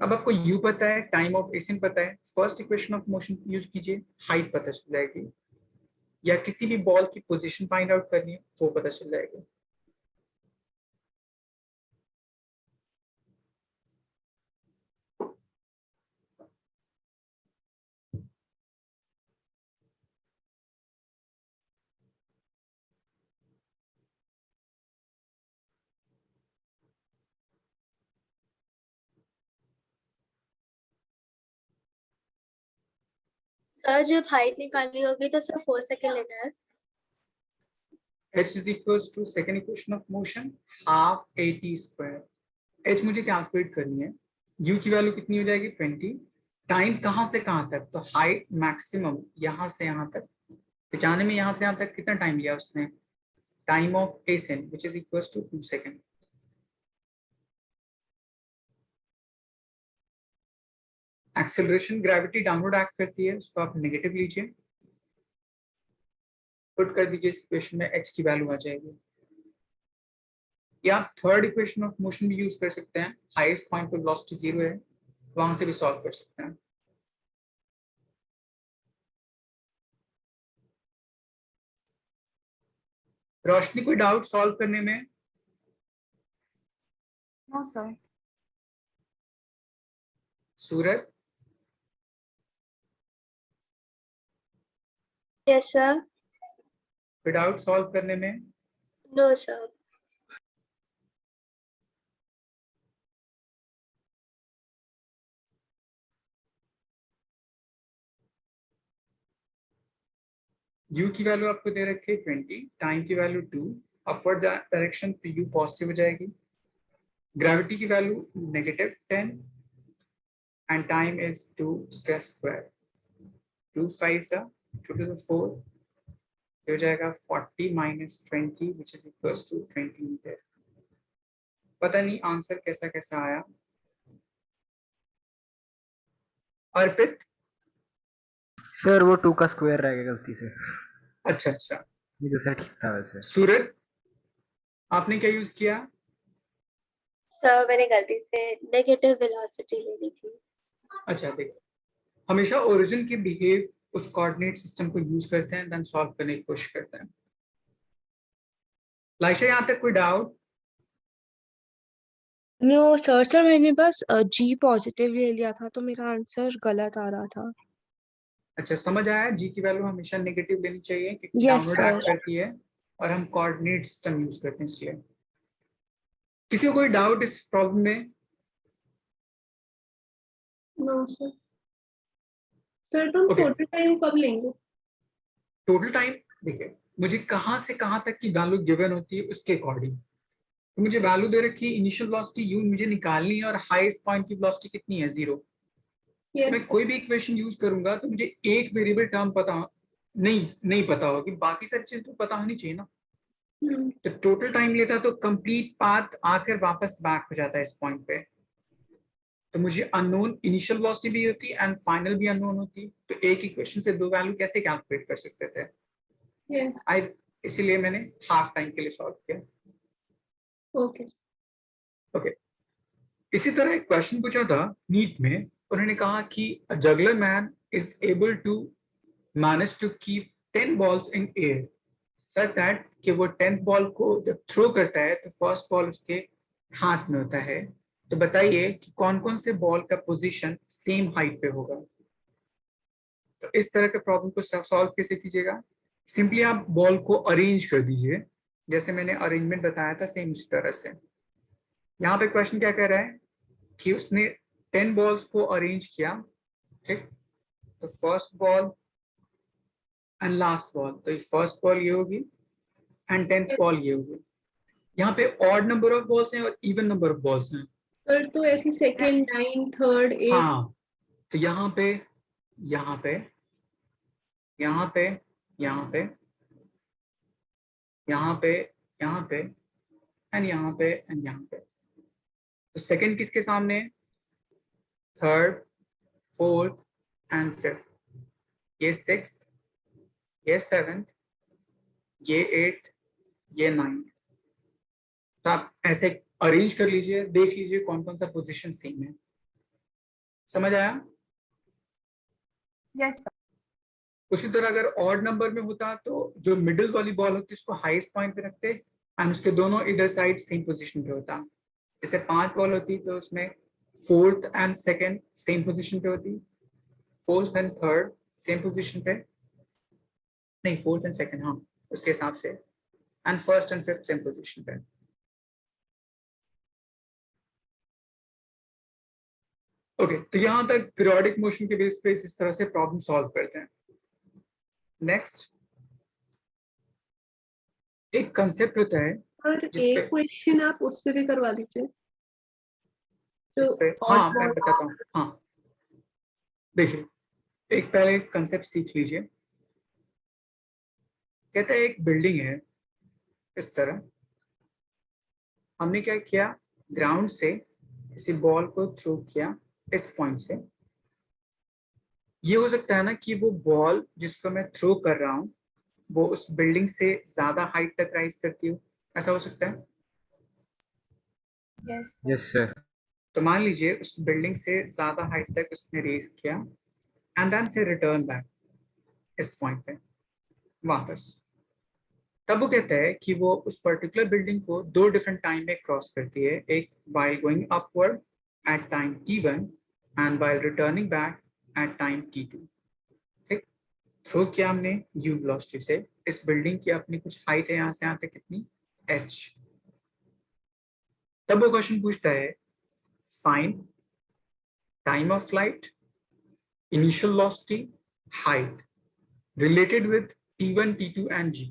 अब आपको u पता है, टाइम ऑफ एसिन पता है, first equation of motion use कीजिए, हाइट पता चल जाएगी, या किसी भी बॉल की पोजीशन फाइंड आउट करनी है वो पता चल जाएगी। सर जब हाइट निकालनी होगी तो सिर्फ 4 सेकेंड लेना है। h is equals to second equation of motion half at square। h मुझे कैलकुलेट करनी है, u की वैल्यू कितनी हो जाएगी? 20। टाइम कहाँ से कहाँ तक? तो हाइट मैक्सिमम यहाँ से यहाँ तक, तो जाने में यहाँ से यहाँ तक कितना टाइम लिया उसने? Time of ascent which is equals to 2 second. Acceleration gravity downward act करती है, उसको आप नेगेटिव लीजिए, पुट कर दीजिए इस इक्वेशन में, h की वैल्यू आ जाएगी। या आप थर्ड इक्वेशन ऑफ मोशन भी यूज कर सकते हैं, हाईएस्ट पॉइंट पे वेलोसिटी 0 है, वहां से भी सॉल्व कर सकते हैं। रोशनी, कोई डाउट सॉल्व करने में? No, sir. Suraj? Yes sir. कोई डाउट सॉल्व करने में? No sir. u की वैल्यू आपको दे रखी है 20, टाइम की वैल्यू 2, अपवर्ड डायरेक्शन पे u पॉजिटिव हो जाएगी, ग्रेविटी की वैल्यू -10 एंड टाइम इज 2 इसका स्क्वायर, 2 5 2 to the 4 हो जाएगा 40 minus 20 which is equals to 20 metre. पता नहीं आंसर कैसा कैसा आया। अर्पित, सर वो 2 का स्क्वायर रह गया गलती से, अच्छा अच्छा। ये दूसरा ठीक था वैसे। सूरज, आपने क्या यूज किया? सर मैंने गलती से नेगेटिव वेलोसिटी ले ली थी। अच्छा देखो, हमेशा ओरिजिन के बिहेव उस कोऑर्डिनेट सिस्टम को यूज करते हैं, देन सॉल्व करने की कोशिश करते हैं। लाइशा, यहाँ तक कोई डाउट? नो सर मैंने बस जी पॉजिटिव ले लिया था तो मेरा आंसर गलत आ रहा था। अच्छा, समझ आया। जी की वैल्यू हमेशा नेगेटिव लेनी चाहिए क्योंकि Yes, डाउनवर्ड एक्ट sir. करती है और हम कोऑर्डिनेट सिस्टम यूज करते हैं इसलिए। किसी को कोई डाउट इस प्रॉब्लम में? No sir. सर तुम Okay. टोटल टाइम कब लेंगे? टोटल टाइम देखिए, मुझे कहाँ से कहाँ तक की वैल्यू गिवन होती है उसके अकॉर्डिंग। तो मुझे वैल्यू दे रखी है इनिशियल वेलोसिटी यू, मुझे निकालनी है और हाईएस्ट पॉइंट की वेलोसिटी कितनी है 0। मैं यस कोई भी इक्वेशन यूज करूंगा तो मुझे एक वेरिएबल टर्म पता नहीं पता होगी, बाकी सारी चीजें तो पता होनी चाहिए ना। तो टोटल टाइम लेता तो कंप्लीट पाथ आकर वापस बैक हो जाता है इस पॉइंट पे। तो मुझे अननोन इनिशियल वेलोसिटी भी होती एंड फाइनल भी अननोन होती, तो एक इक्वेशन से दो वैल्यू कैसे कैलकुलेट कर सकते थे? यस आई इसीलिए मैंने हाफ टाइम के लिए सॉल्व किया। ओके। ओके, इसी तरह एक क्वेश्चन पूछा था नीट में, उन्होंने कहा कि juggler man is able to manage to keep 10 balls in air such that कि वो 10th बॉल को जब थ्रो करता है तो फर्स्ट बॉल उसके हाथ में होता है। तो बताइए कि कौन कौन से बॉल का पोजीशन सेम हाइट पे होगा। तो इस तरह के प्रॉब्लम को सॉल्व कैसे कीजिएगा? सिंपली आप बॉल को अरेंज कर दीजिए, जैसे मैंने अरेंजमेंट बताया था सेम उसी तरह से। यहाँ पे क्वेश्चन क्या कह रहा है कि उसने 10 बॉल्स को अरेंज किया, ठीक। तो first ball and last ball, तो फर्स्ट बॉल ये होगी एंड 10th बॉल ये होगी। यहाँ पे ऑड नंबर ऑफ बॉल्स हैं और इवन नंबर ऑफ बॉल्स हैं। सर तो ऐसी सेकंड, 9, 3rd, 8th। हाँ, तो यहाँ पे यहाँ पे यहाँ पे यहाँ पे यहाँ पे यहाँ पे एंड यहाँ पे एंड यहाँ पे। तो सेकंड किसके सामने है? 3rd, 4th and 5th। ये 6th, ये 7th, ये 8th, ये 9th। तो आप ऐसे अरेंज कर लीजिए, देख लीजिए कौन कौन सा पोजीशन सेम है। समझ आया? Yes, sir. उसी तरह अगर ऑड नंबर में होता तो जो मिडिल वाली बॉल होती उसको हाईएस्ट पॉइंट पे रखते एंड उसके दोनों इधर साइड सेम पोजीशन पे होता। जैसे 5 बॉल होती तो उसमें 4th and 2nd same position पे होती, 4th and 3rd same position पे, नहीं 4th एंड 2nd, हाँ उसके हिसाब से, and 1st and 5th same position पे। ओके, तो यहाँ तक पीरियोडिक मोशन के बेस पे इस तरह से प्रॉब्लम सॉल्व करते हैं। नेक्स्ट एक कंसेप्ट होता है और जिस एक पे क्वेश्चन आप उससे भी करवा दीजिए इस पे, तो हाँ मैं बताता हूँ। हाँ देखिए, एक पहले कंसेप्ट सीख लीजिए। कहते हैं एक बिल्डिंग है इस तरह, हमने क्या किया, ग्राउंड से किसी बॉल को थ्रो किया इस पॉइंट से। ये हो सकता है ना कि वो बॉल जिसको मैं थ्रो कर रहा हूँ वो उस बिल्डिंग से ज्यादा हाइट तक राइज करती हो, ऐसा हो सकता है। Yes, sir. Yes sir. तो मान लीजिए उस बिल्डिंग से ज्यादा हाइट तक उसने रेज किया एंड देन फिर रिटर्न बैक इस पॉइंट पे वापस। तब वो कहता है कि वो उस पर्टिकुलर बिल्डिंग को 2 डिफरेंट टाइम में क्रॉस करती है, एक while going upward at time t1 and while returning back at time t2। ठीक, थ्रो किया हमने u वेलोसिटी से, इस बिल्डिंग की अपनी कुछ हाइट है यहाँ से यहाँ तक कितनी h। तब वो क्वेश्चन पूछता है find time of flight, initial velocity, height related with T1, T2 and G।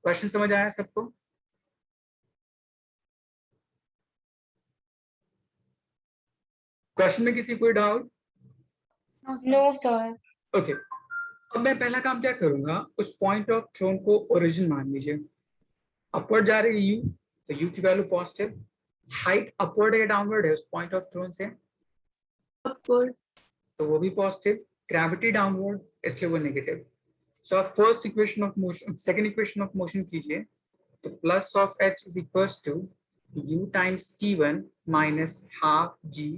Question समझ आया सबको? क्वेश्चन में किसी कोई doubt? No, sir. No, sir. Okay, अब मैं पहला काम क्या करूंगा, उस पॉइंट ऑफ थ्रोन को ओरिजिन मान लीजिए। अपवर्ड जा रही है यू, तो यू की वैल्यू पॉजिटिव। हाइट अपवर्ड है या डाउनवर्ड है उस पॉइंट ऑफ थ्रोन से, upward, तो वो भी पॉजिटिव। ग्रेविटी डाउनवर्ड, इसलिए वो नेगेटिव। सो आप first equation of motion, second equation of motion कीजिए, तो plus of h is equals to u times T1 minus half g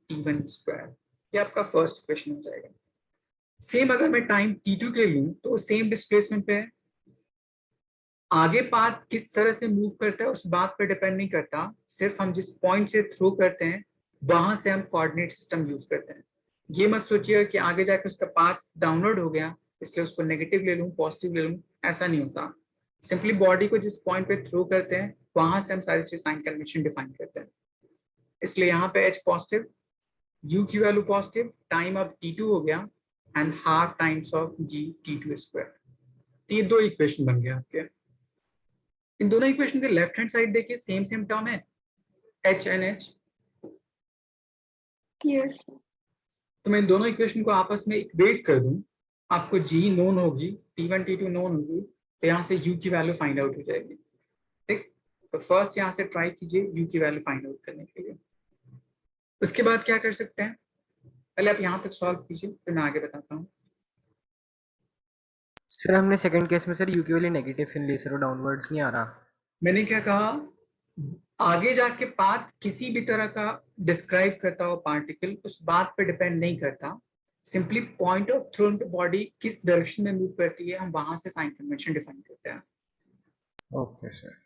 T1 square. ये आपका फर्स्ट इक्वेशन हो जाएगा। सेम अगर मैं टाइम T2 के लिए लूं, तो सेम डिस्प्लेसमेंट पे है। आगे पाथ किस तरह से मूव करता है उस बात पर डिपेंड नहीं करता, सिर्फ हम जिस पॉइंट से थ्रो करते हैं वहां से हम कोऑर्डिनेट सिस्टम यूज करते हैं। ये मत सोचिए कि आगे जाकर उसका पाथ डाउनवर्ड हो गया इसलिए उसको नेगेटिव ले लूं पॉजिटिव ले लूं, ऐसा नहीं होता। सिंपली बॉडी को जिस पॉइंट पे थ्रो करते हैं वहां से हम सारी चीज साइन कन्वेंशन डिफाइन करते हैं। इसलिए यहाँ पे एच पॉजिटिव, यू की वैल्यू पॉजिटिव, टाइम अब T2 हो गया and half times of g T2 square. ये दो इक्वेशन बन गया आपके। इन दोनों इक्वेशन के लेफ्ट हैंड साइड देखिए सेम सेम टर्म है, एच एन एच। yes, तो मैं इन दोनों इक्वेशन को आपस में इक्वेट कर दूं, आपको जी नोन होगी, T1 T2 नोन होगी, तो यहाँ से यू की वैल्यू फाइंड आउट हो जाएगी। ठीक, तो फर्स्ट यहाँ से ट्राई कीजिए यू की वैल्यू फाइंड आउट करने के लिए। उसके बाद क्या कर सकते हैं, पहले आप यहाँ तक सॉल्व कीजिए फिर मैं आगे बताता हूँ। सर हमने सेकंड केस में सर यू की वैल्यू नेगेटिव फिर ली सर, वो डाउनवर्ड्स नहीं आ रहा। मैंने क्या कहा, आगे जाके पाथ किसी भी तरह का डिस्क्राइब करता हो पार्टिकल उस बात पे डिपेंड नहीं करता, सिंपली पॉइंट ऑफ थ्रोन पे बॉडी किस डायरेक्शन में मूव करती है हम वहां से साइन कन्वेंशन डिफाइन करते हैं। Okay sir.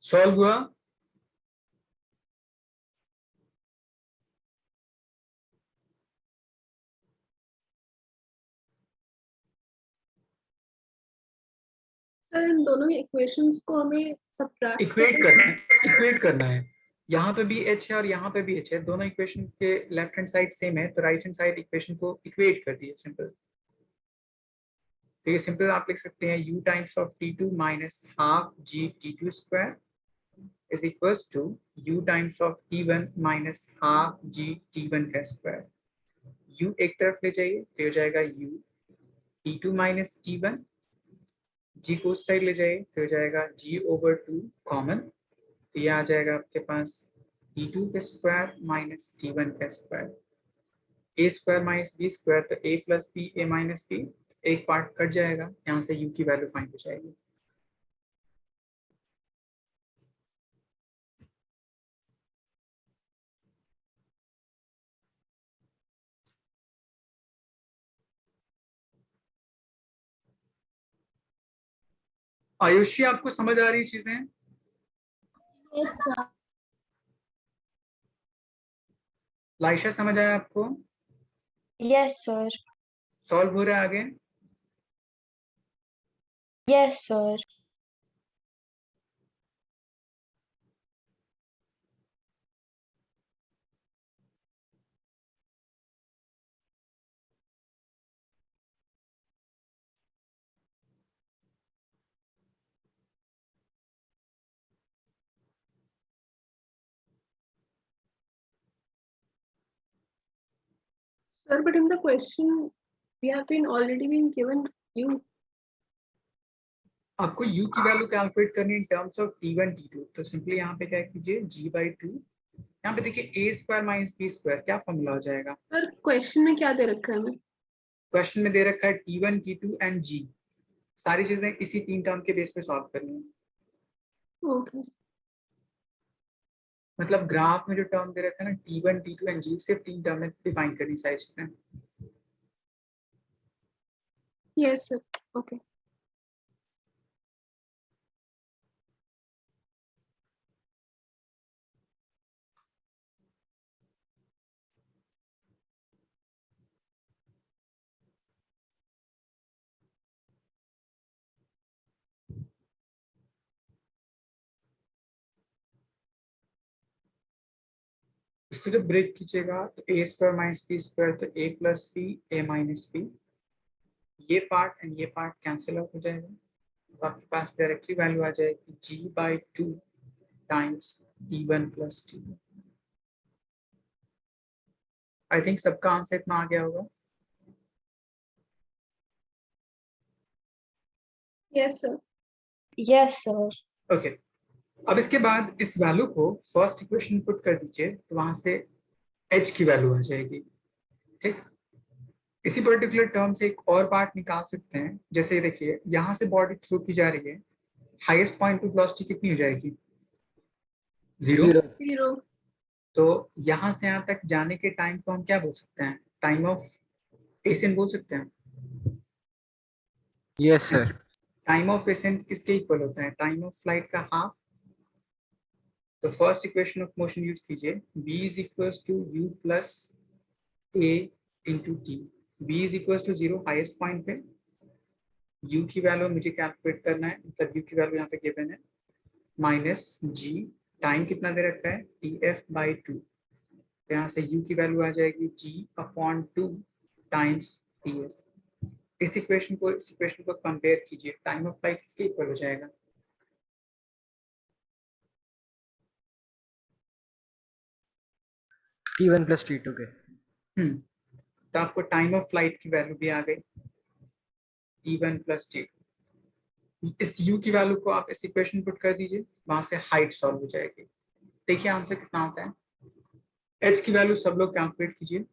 सॉल्व हुआ? sir इन दोनों इक्वेशंस को हमें subtract इक्वेट करना है, इक्वेट करना है। यहाँ पे भी एच है और यहाँ पे भी एच है, दोनों इक्वेशन के लेफ्ट हैंड साइड सेम है, तो राइट हैंड साइड इक्वेशन को इक्वेट कर दिए सिंपल। तो ये सिंपल आप लिख सकते हैं u times of T2 minus half g T2 square is equals to u times of T1 minus half g T1 का स्क्वायर। u एक तरफ ले जाइए तो हो जाएगा u T2 minus T1, g को उस साइड ले जाइए तो हो जाएगा g over 2 कॉमन, तो ये आ जाएगा आपके पास T2 का स्क्वायर माइनस T1 का square. a square minus b square, तो a plus b a minus b, एक पार्ट कट जाएगा, यहाँ से u की वैल्यू फाइंड हो जाएगी। आयुषी आपको समझ आ रही चीजें? Yes, sir. लाइशा समझ आया आपको? Yes, sir. सॉल्व हो रहा है आगे? Yes, sir. Sir, but in the question, we have been already been given u. आपको u की वैल्यू कैलकुलेट करनी in terms of t1 t2, तो सिंपली यहाँ पे क्या कीजिए g/2, यहाँ पे देखिए a square minus b square, क्या फॉर्मूला हो जाएगा? सर क्वेश्चन में क्या दे रखा है हमें? क्वेश्चन में दे रखा है t1 t2 एंड g, सारी चीजें इसी 3 टर्म के बेस पे सॉल्व करनी है। ओके, मतलब ग्राफ में जो टर्म दे रखा है ना t1 t2 एंड g, सिर्फ 3 टर्म में डिफाइन करनी सारी चीजें। Yes sir, okay. इसको जब ब्रेक कीजिएगा तो a square minus b square, तो a plus b a minus b, ये पार्ट एंड ये पार्ट कैंसिल आउट हो जाएगा, तो आपके पास डायरेक्टली वैल्यू आ जाएगी g/2 times t1 plus t2। I think सबका आंसर इतना आ गया होगा। Yes sir. Yes, sir. Okay, अब इसके बाद इस वैल्यू को फर्स्ट इक्वेशन पुट कर दीजिए, तो वहां से h की वैल्यू आ जाएगी। ठीक, इसी पर्टिकुलर टर्म से एक और पार्ट निकाल सकते हैं। जैसे देखिए यहाँ से बॉडी थ्रू की जा रही है, हाईएस्ट पॉइंट पे वेलोसिटी कितनी हो जाएगी? 0। 0। तो यहाँ से यहाँ तक जाने के टाइम को हम क्या बोल सकते हैं? टाइम ऑफ एसेंट बोल सकते हैं। Yes, sir. Time of ascent किसके इक्वल होता है? टाइम ऑफ फ्लाइट का हाफ। तो first equation of motion use कीजिए, v is equal to u plus a into t. v is equal to 0 highest point पे, u की वैल्यू मुझे कैलकुलेट करना है, मतलब u की वैल्यू यहाँ पे गिवन है, माइनस g, टाइम कितना दे रखा है? tf/2, तो यहाँ से u की वैल्यू आ जाएगी g/2 टाइम्स tf। इस इक्वेशन को कंपेयर कीजिए, टाइम ऑफ फ्लाइट किसके इक्वल हो जाएगा? T1 plus T2 के। तो आपको टाइम ऑफ फ्लाइट की वैल्यू भी आ गई, t1 प्लस t2। इस u की वैल्यू को आप इस इक्वेशन पुट कर दीजिए, वहां से हाइट सॉल्व हो जाएगी। देखिए आंसर कितना होता है। h की वैल्यू सब लोग कैलकुलेट कीजिए।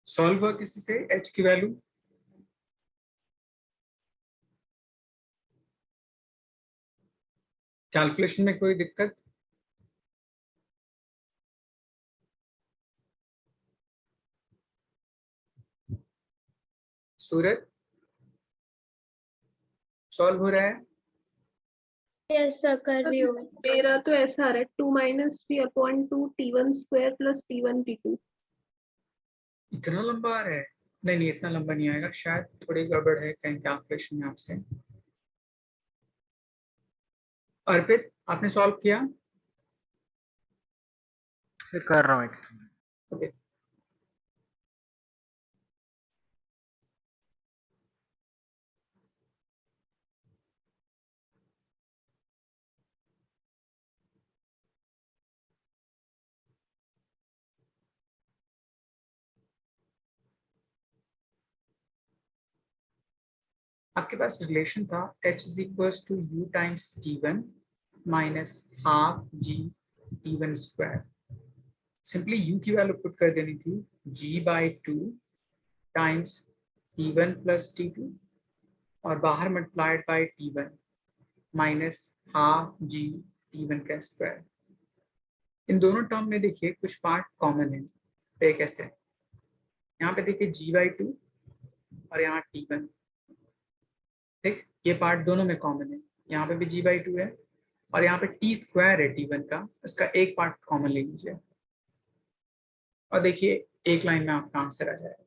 सॉल्व हुआ किसी से h की वैल्यू? कैलकुलेशन में कोई दिक्कत? सूरज, सॉल्व हो रहा है? यस सर, कर रही हूँ। मेरा तो ऐसा आ रहा है 2 - 3/2 t1 square plus t1 t2। इतना लंबा आ रहा है? नहीं नहीं, इतना लंबा नहीं आएगा, शायद थोड़ी गड़बड़ है कहीं कैलकुलेशन में आपसे। अर्पित, आपने सॉल्व किया? फिर कर रहा हूँ एक। ओके, आपके पास रिलेशन था h is equals to u times t1 minus half g t1 square. Simply u की वैल्यू पुट कर देनी थी g/2 times t1 plus t2 और बाहर multiplied by t1 minus half g t1 का स्क्वायर। इन दोनों टर्म में देखिए कुछ पार्ट कॉमन है, तो ये कैसे, यहाँ पे देखिए g/2 और यहाँ t1, ठीक, ये पार्ट दोनों में कॉमन है, यहाँ पे भी g/2 है और यहाँ पे t स्क्वायर है t1 का, इसका एक पार्ट कॉमन ले लीजिए और देखिए एक लाइन में आपका आंसर आ जाएगा।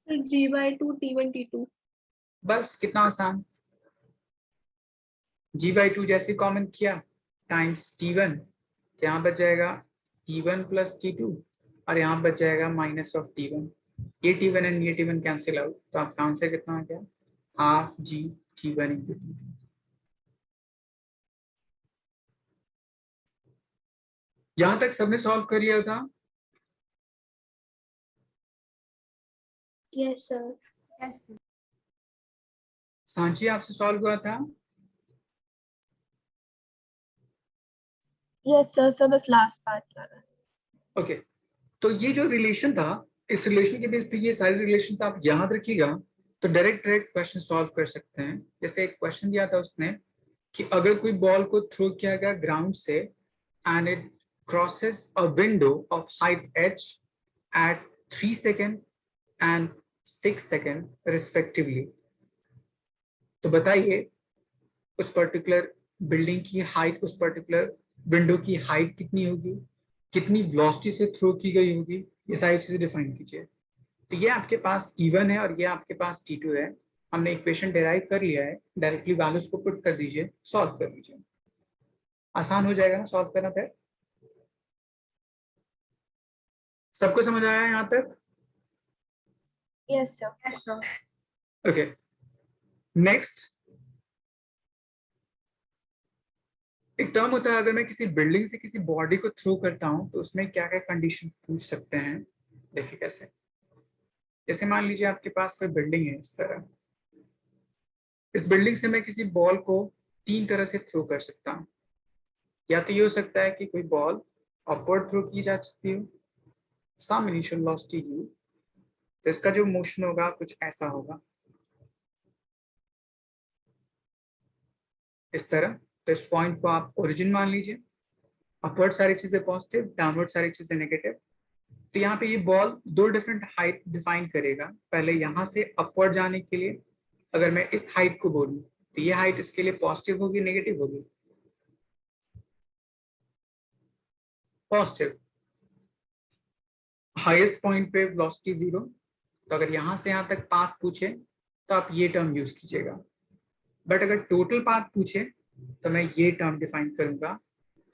फिर g/2 t1 t2। बस कितना आसान, g/2 जैसे कॉमन किया टाइम्स t1, तो यहाँ बच जाएगा t1 प्लस t2 और यहाँ बच जाएगा माइनस ऑफ t1। ये t1 एंड ये t1 कैंसिल आउट, तो आपका आंसर कितना आ गया, half g t1 into t2। यहाँ तक सबने सॉल्व कर लिया था? Yes, sir. Yes, sir. Sanchi आपसे सॉल्व हुआ था? Yes, sir. So बस last part वाला. ओके, तो ये जो रिलेशन था, इस रिलेशन के बेस पे ये सारे रिलेशंस आप याद रखिएगा, तो डायरेक्ट क्वेश्चन सॉल्व कर सकते हैं। जैसे एक क्वेश्चन दिया था उसने कि अगर कोई बॉल को थ्रो किया गया ग्राउंड से and it crosses a window of height h at 3 second and 6 second respectively, तो बताइए उस पर्टिकुलर बिल्डिंग की हाइट, उस पर्टिकुलर विंडो की हाइट कितनी होगी, कितनी वेलोसिटी से थ्रो की गई होगी, ये सारी चीजें डिफाइन कीजिए। तो ये आपके पास t1 है और ये आपके पास t2 है, हमने इक्वेशन डेराइव कर लिया है, डायरेक्टली वैल्यूज को पुट कर दीजिए, सॉल्व कर लीजिए, आसान हो जाएगा ना सॉल्व करना। फिर सबको समझ आया यहाँ तक? Yes, sir. Yes, sir. Okay, next एक टर्म होता है, अगर मैं किसी बिल्डिंग से किसी बॉडी को थ्रो करता हूं तो उसमें क्या क्या कंडीशन पूछ सकते हैं। देखिए कैसे, जैसे मान लीजिए आपके पास कोई बिल्डिंग है इस तरह, इस बिल्डिंग से मैं किसी बॉल को 3 तरह से थ्रो कर सकता हूं। या तो ये हो सकता है कि कोई बॉल अपवर्ड थ्रो की जा सकती हो, सम इनिशियल वेलोसिटी u, तो इसका जो मोशन होगा कुछ ऐसा होगा इस तरह। तो इस पॉइंट को आप ओरिजिन मान लीजिए, अपवर्ड सारी चीजें पॉजिटिव, डाउनवर्ड सारी चीजें नेगेटिव। तो यहाँ पे ये बॉल 2 डिफरेंट हाइट डिफाइन करेगा। पहले यहाँ से अपवर्ड जाने के लिए अगर मैं इस हाइट को बोलूं तो ये हाइट इसके लिए पॉजिटिव होगी नेगेटिव होगी? पॉजिटिव। हाईएस्ट पॉइंट पे वेलोसिटी 0, तो अगर यहाँ से यहाँ तक पाथ पूछे तो आप ये टर्म यूज कीजिएगा। बट अगर टोटल पाथ पूछे तो मैं ये टर्म डिफाइन करूंगा,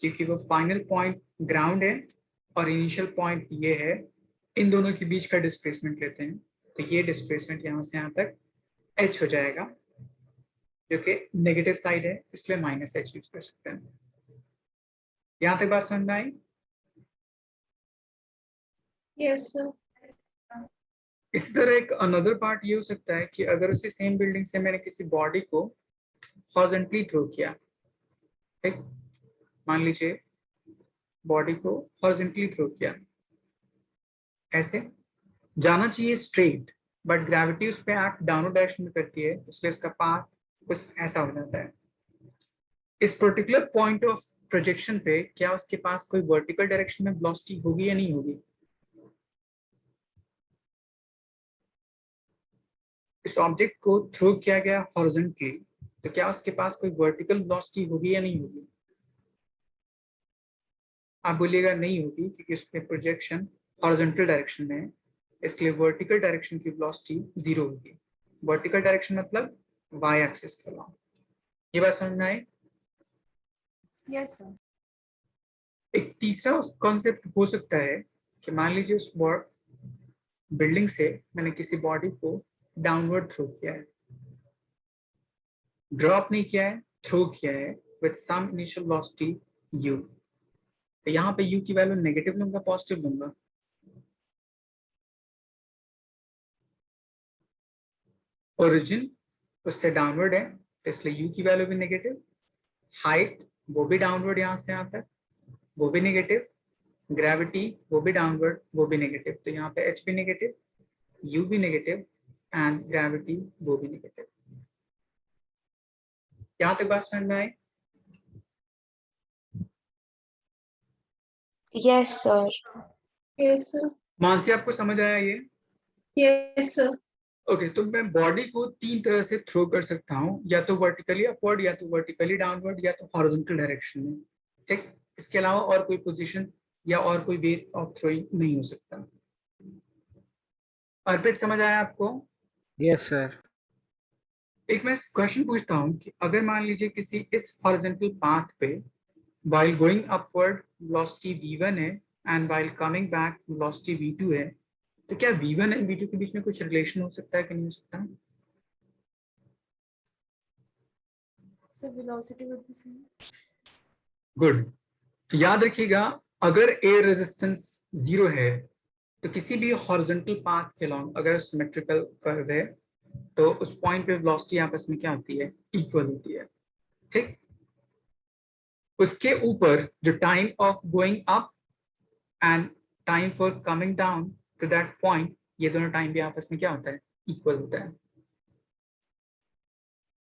क्योंकि वो फाइनल पॉइंट ग्राउंड है और इनिशियल पॉइंट ये है, इन दोनों के बीच का डिस्प्लेसमेंट लेते हैं, तो ये डिस्प्लेसमेंट यहाँ से यहाँ तक h हो जाएगा, जो कि नेगेटिव साइड है, इसलिए माइनस h यूज कर सकते हैं। यहाँ तक बात समझ में आई? Yes sir. इसी तरह एक अनदर पार्ट ये हो सकता है कि अगर उसी सेम बिल्डिंग से मैंने किसी बॉडी को हॉरिजॉन्टली थ्रो किया, ठीक, मान लीजिए बॉडी को हॉरिजॉन्टली थ्रो किया, ऐसे जाना चाहिए स्ट्रेट, बट ग्रेविटी उस पर एक्ट डाउनवर्ड डायरेक्शन में करती है, इसलिए उसका पाथ कुछ ऐसा हो जाता है। इस पर्टिकुलर पॉइंट ऑफ प्रोजेक्शन पे क्या उसके पास कोई वर्टिकल डायरेक्शन में वेलोसिटी होगी या नहीं होगी? इस ऑब्जेक्ट को थ्रो किया गया हॉरिजॉन्टली, तो क्या उसके पास कोई वर्टिकल वेलोसिटी होगी या नहीं होगी? आप बोलिएगा नहीं होगी, क्योंकि उसके प्रोजेक्शन हॉरिजॉन्टल डायरेक्शन में है, इसलिए वर्टिकल डायरेक्शन की वेलोसिटी 0 होगी। वर्टिकल डायरेक्शन मतलब वाई एक्सिस के अलॉन्ग। ये बात समझ में आई? Yes, sir. एक तीसरा कॉन्सेप्ट हो सकता है कि मान लीजिए उस बिल्डिंग से मैंने किसी बॉडी को डाउनवर्ड थ्रो किया है, ड्रॉप नहीं किया है, थ्रो किया है with some initial velocity u। तो यहाँ पे u की वैल्यू नेगेटिव लूंगा पॉजिटिव लूंगा? ओरिजिन उससे डाउनवर्ड है तो इसलिए u की वैल्यू भी नेगेटिव, हाइट वो भी डाउनवर्ड यहाँ से यहाँ तक वो भी नेगेटिव, ग्रेविटी वो भी डाउनवर्ड वो भी नेगेटिव, तो यहाँ पे h भी नेगेटिव, u भी नेगेटिव एंड ग्रेविटी वो भी नेगेटिव। यहाँ तक बात समझ में आई? Yes sir. Yes sir. Mansi आपको समझ आया ये? Yes sir. ओके तो मैं बॉडी को तीन तरह से थ्रो कर सकता हूँ, या तो वर्टिकली अपवर्ड, या तो वर्टिकली डाउनवर्ड, या तो हॉरिजॉन्टल डायरेक्शन में। ठीक, इसके अलावा और कोई पोजीशन या और कोई वे ऑफ थ्रोइंग नहीं हो सकता। अर्पित समझ आया आपको? Yes sir. एक मैं क्वेश्चन पूछता हूँ कि अगर मान लीजिए किसी इस हॉरिजॉन्टल पाथ पे while going upward velocity v1 है and while coming back velocity v2 है, तो क्या v1 और v2 के बीच में कुछ रिलेशन हो सकता है कि नहीं हो सकता? So velocity would be same. Good. तो याद रखिएगा अगर एयर रेजिस्टेंस 0 है तो किसी भी हॉरिजॉन्टल पाथ के अलॉन्ग अगर सिमेट्रिकल कर्व है तो उस पॉइंट पे वेलोसिटी आपस में क्या होती है? इक्वल होती है। ठीक, उसके ऊपर जो time of going up and time for coming down to that point, ये दोनों टाइम भी आपस में क्या होता है? इक्वल होता है।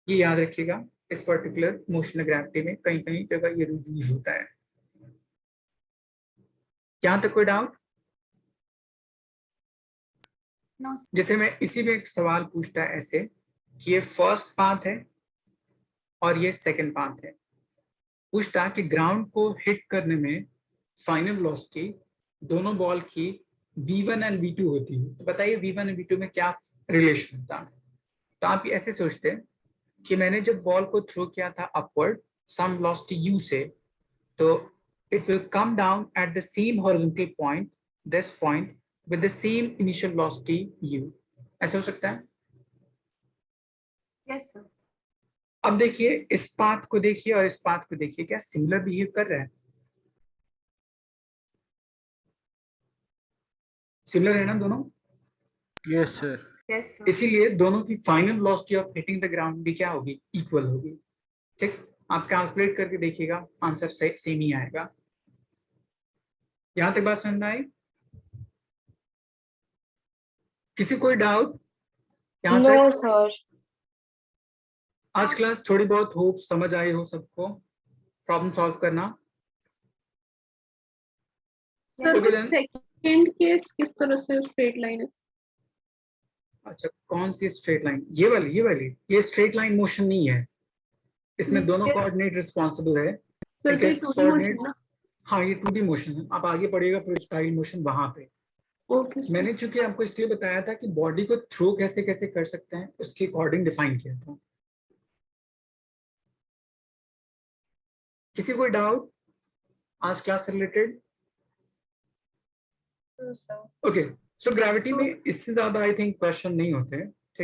ये याद रखिएगा, इस पर्टिकुलर मोशन ग्रेविटी में कहीं कहीं जगह ये यूज होता है। यहाँ तक कोई डाउट? No, sir. जैसे मैं इसी में एक सवाल पूछता है ऐसे कि ये फर्स्ट पाथ है और ये सेकंड पाथ है, पूछता कि ग्राउंड को हिट करने में फाइनल वेलोसिटी दोनों बॉल की v1 एंड v2 होती है, तो बताइए v1 एंड v2 में क्या रिलेशन होता है? तो आप ऐसे सोचते हैं कि मैंने जब बॉल को थ्रो किया था अपवर्ड सम वेलोसिटी u से, तो it will come down at the same horizontal point, this point, with the same initial velocity u. ऐसा हो सकता है? Yes, sir. अब देखिए इस पाथ को देखिए और इस पाथ को देखिए, क्या सिमिलर बिहेव कर रहा है? सिमिलर है ना दोनों? Yes sir. Yes, sir. इसीलिए दोनों की final velocity of hitting the ground भी क्या होगी? इक्वल होगी। ठीक, आप कैलकुलेट करके देखिएगा आंसर सेम ही आएगा। यहां तक बात समझ में आई? किसी कोई डाउट यहाँ नो तक? सर। आज क्लास थोड़ी बहुत होप समझ आई हो सबको प्रॉब्लम सॉल्व करना? Yes, Okay, sir then. Second case किस तरह से स्ट्रेट लाइन है? अच्छा, कौन सी स्ट्रेट लाइन? ये वाली ये स्ट्रेट लाइन मोशन नहीं है, इसमें दोनों Yes. कोऑर्डिनेट रिस्पॉन्सिबल है। सर ठीक है, ये 2D कोऑर्डिनेट, मोशन ना? हाँ ये 2D मोशन है। आप आगे पढ़िएगा प्रोजेक्टाइल मोशन वहां पे। Okay sir. मैंने चूंकि आपको इसलिए बताया था कि बॉडी को थ्रो कैसे कैसे कर सकते हैं उसके अकॉर्डिंग डिफाइन किया था। किसी कोई डाउट आज क्लास से रिलेटेड? No, sir. ओके, सो ग्रेविटी में इससे ज्यादा आई थिंक क्वेश्चन नहीं होते।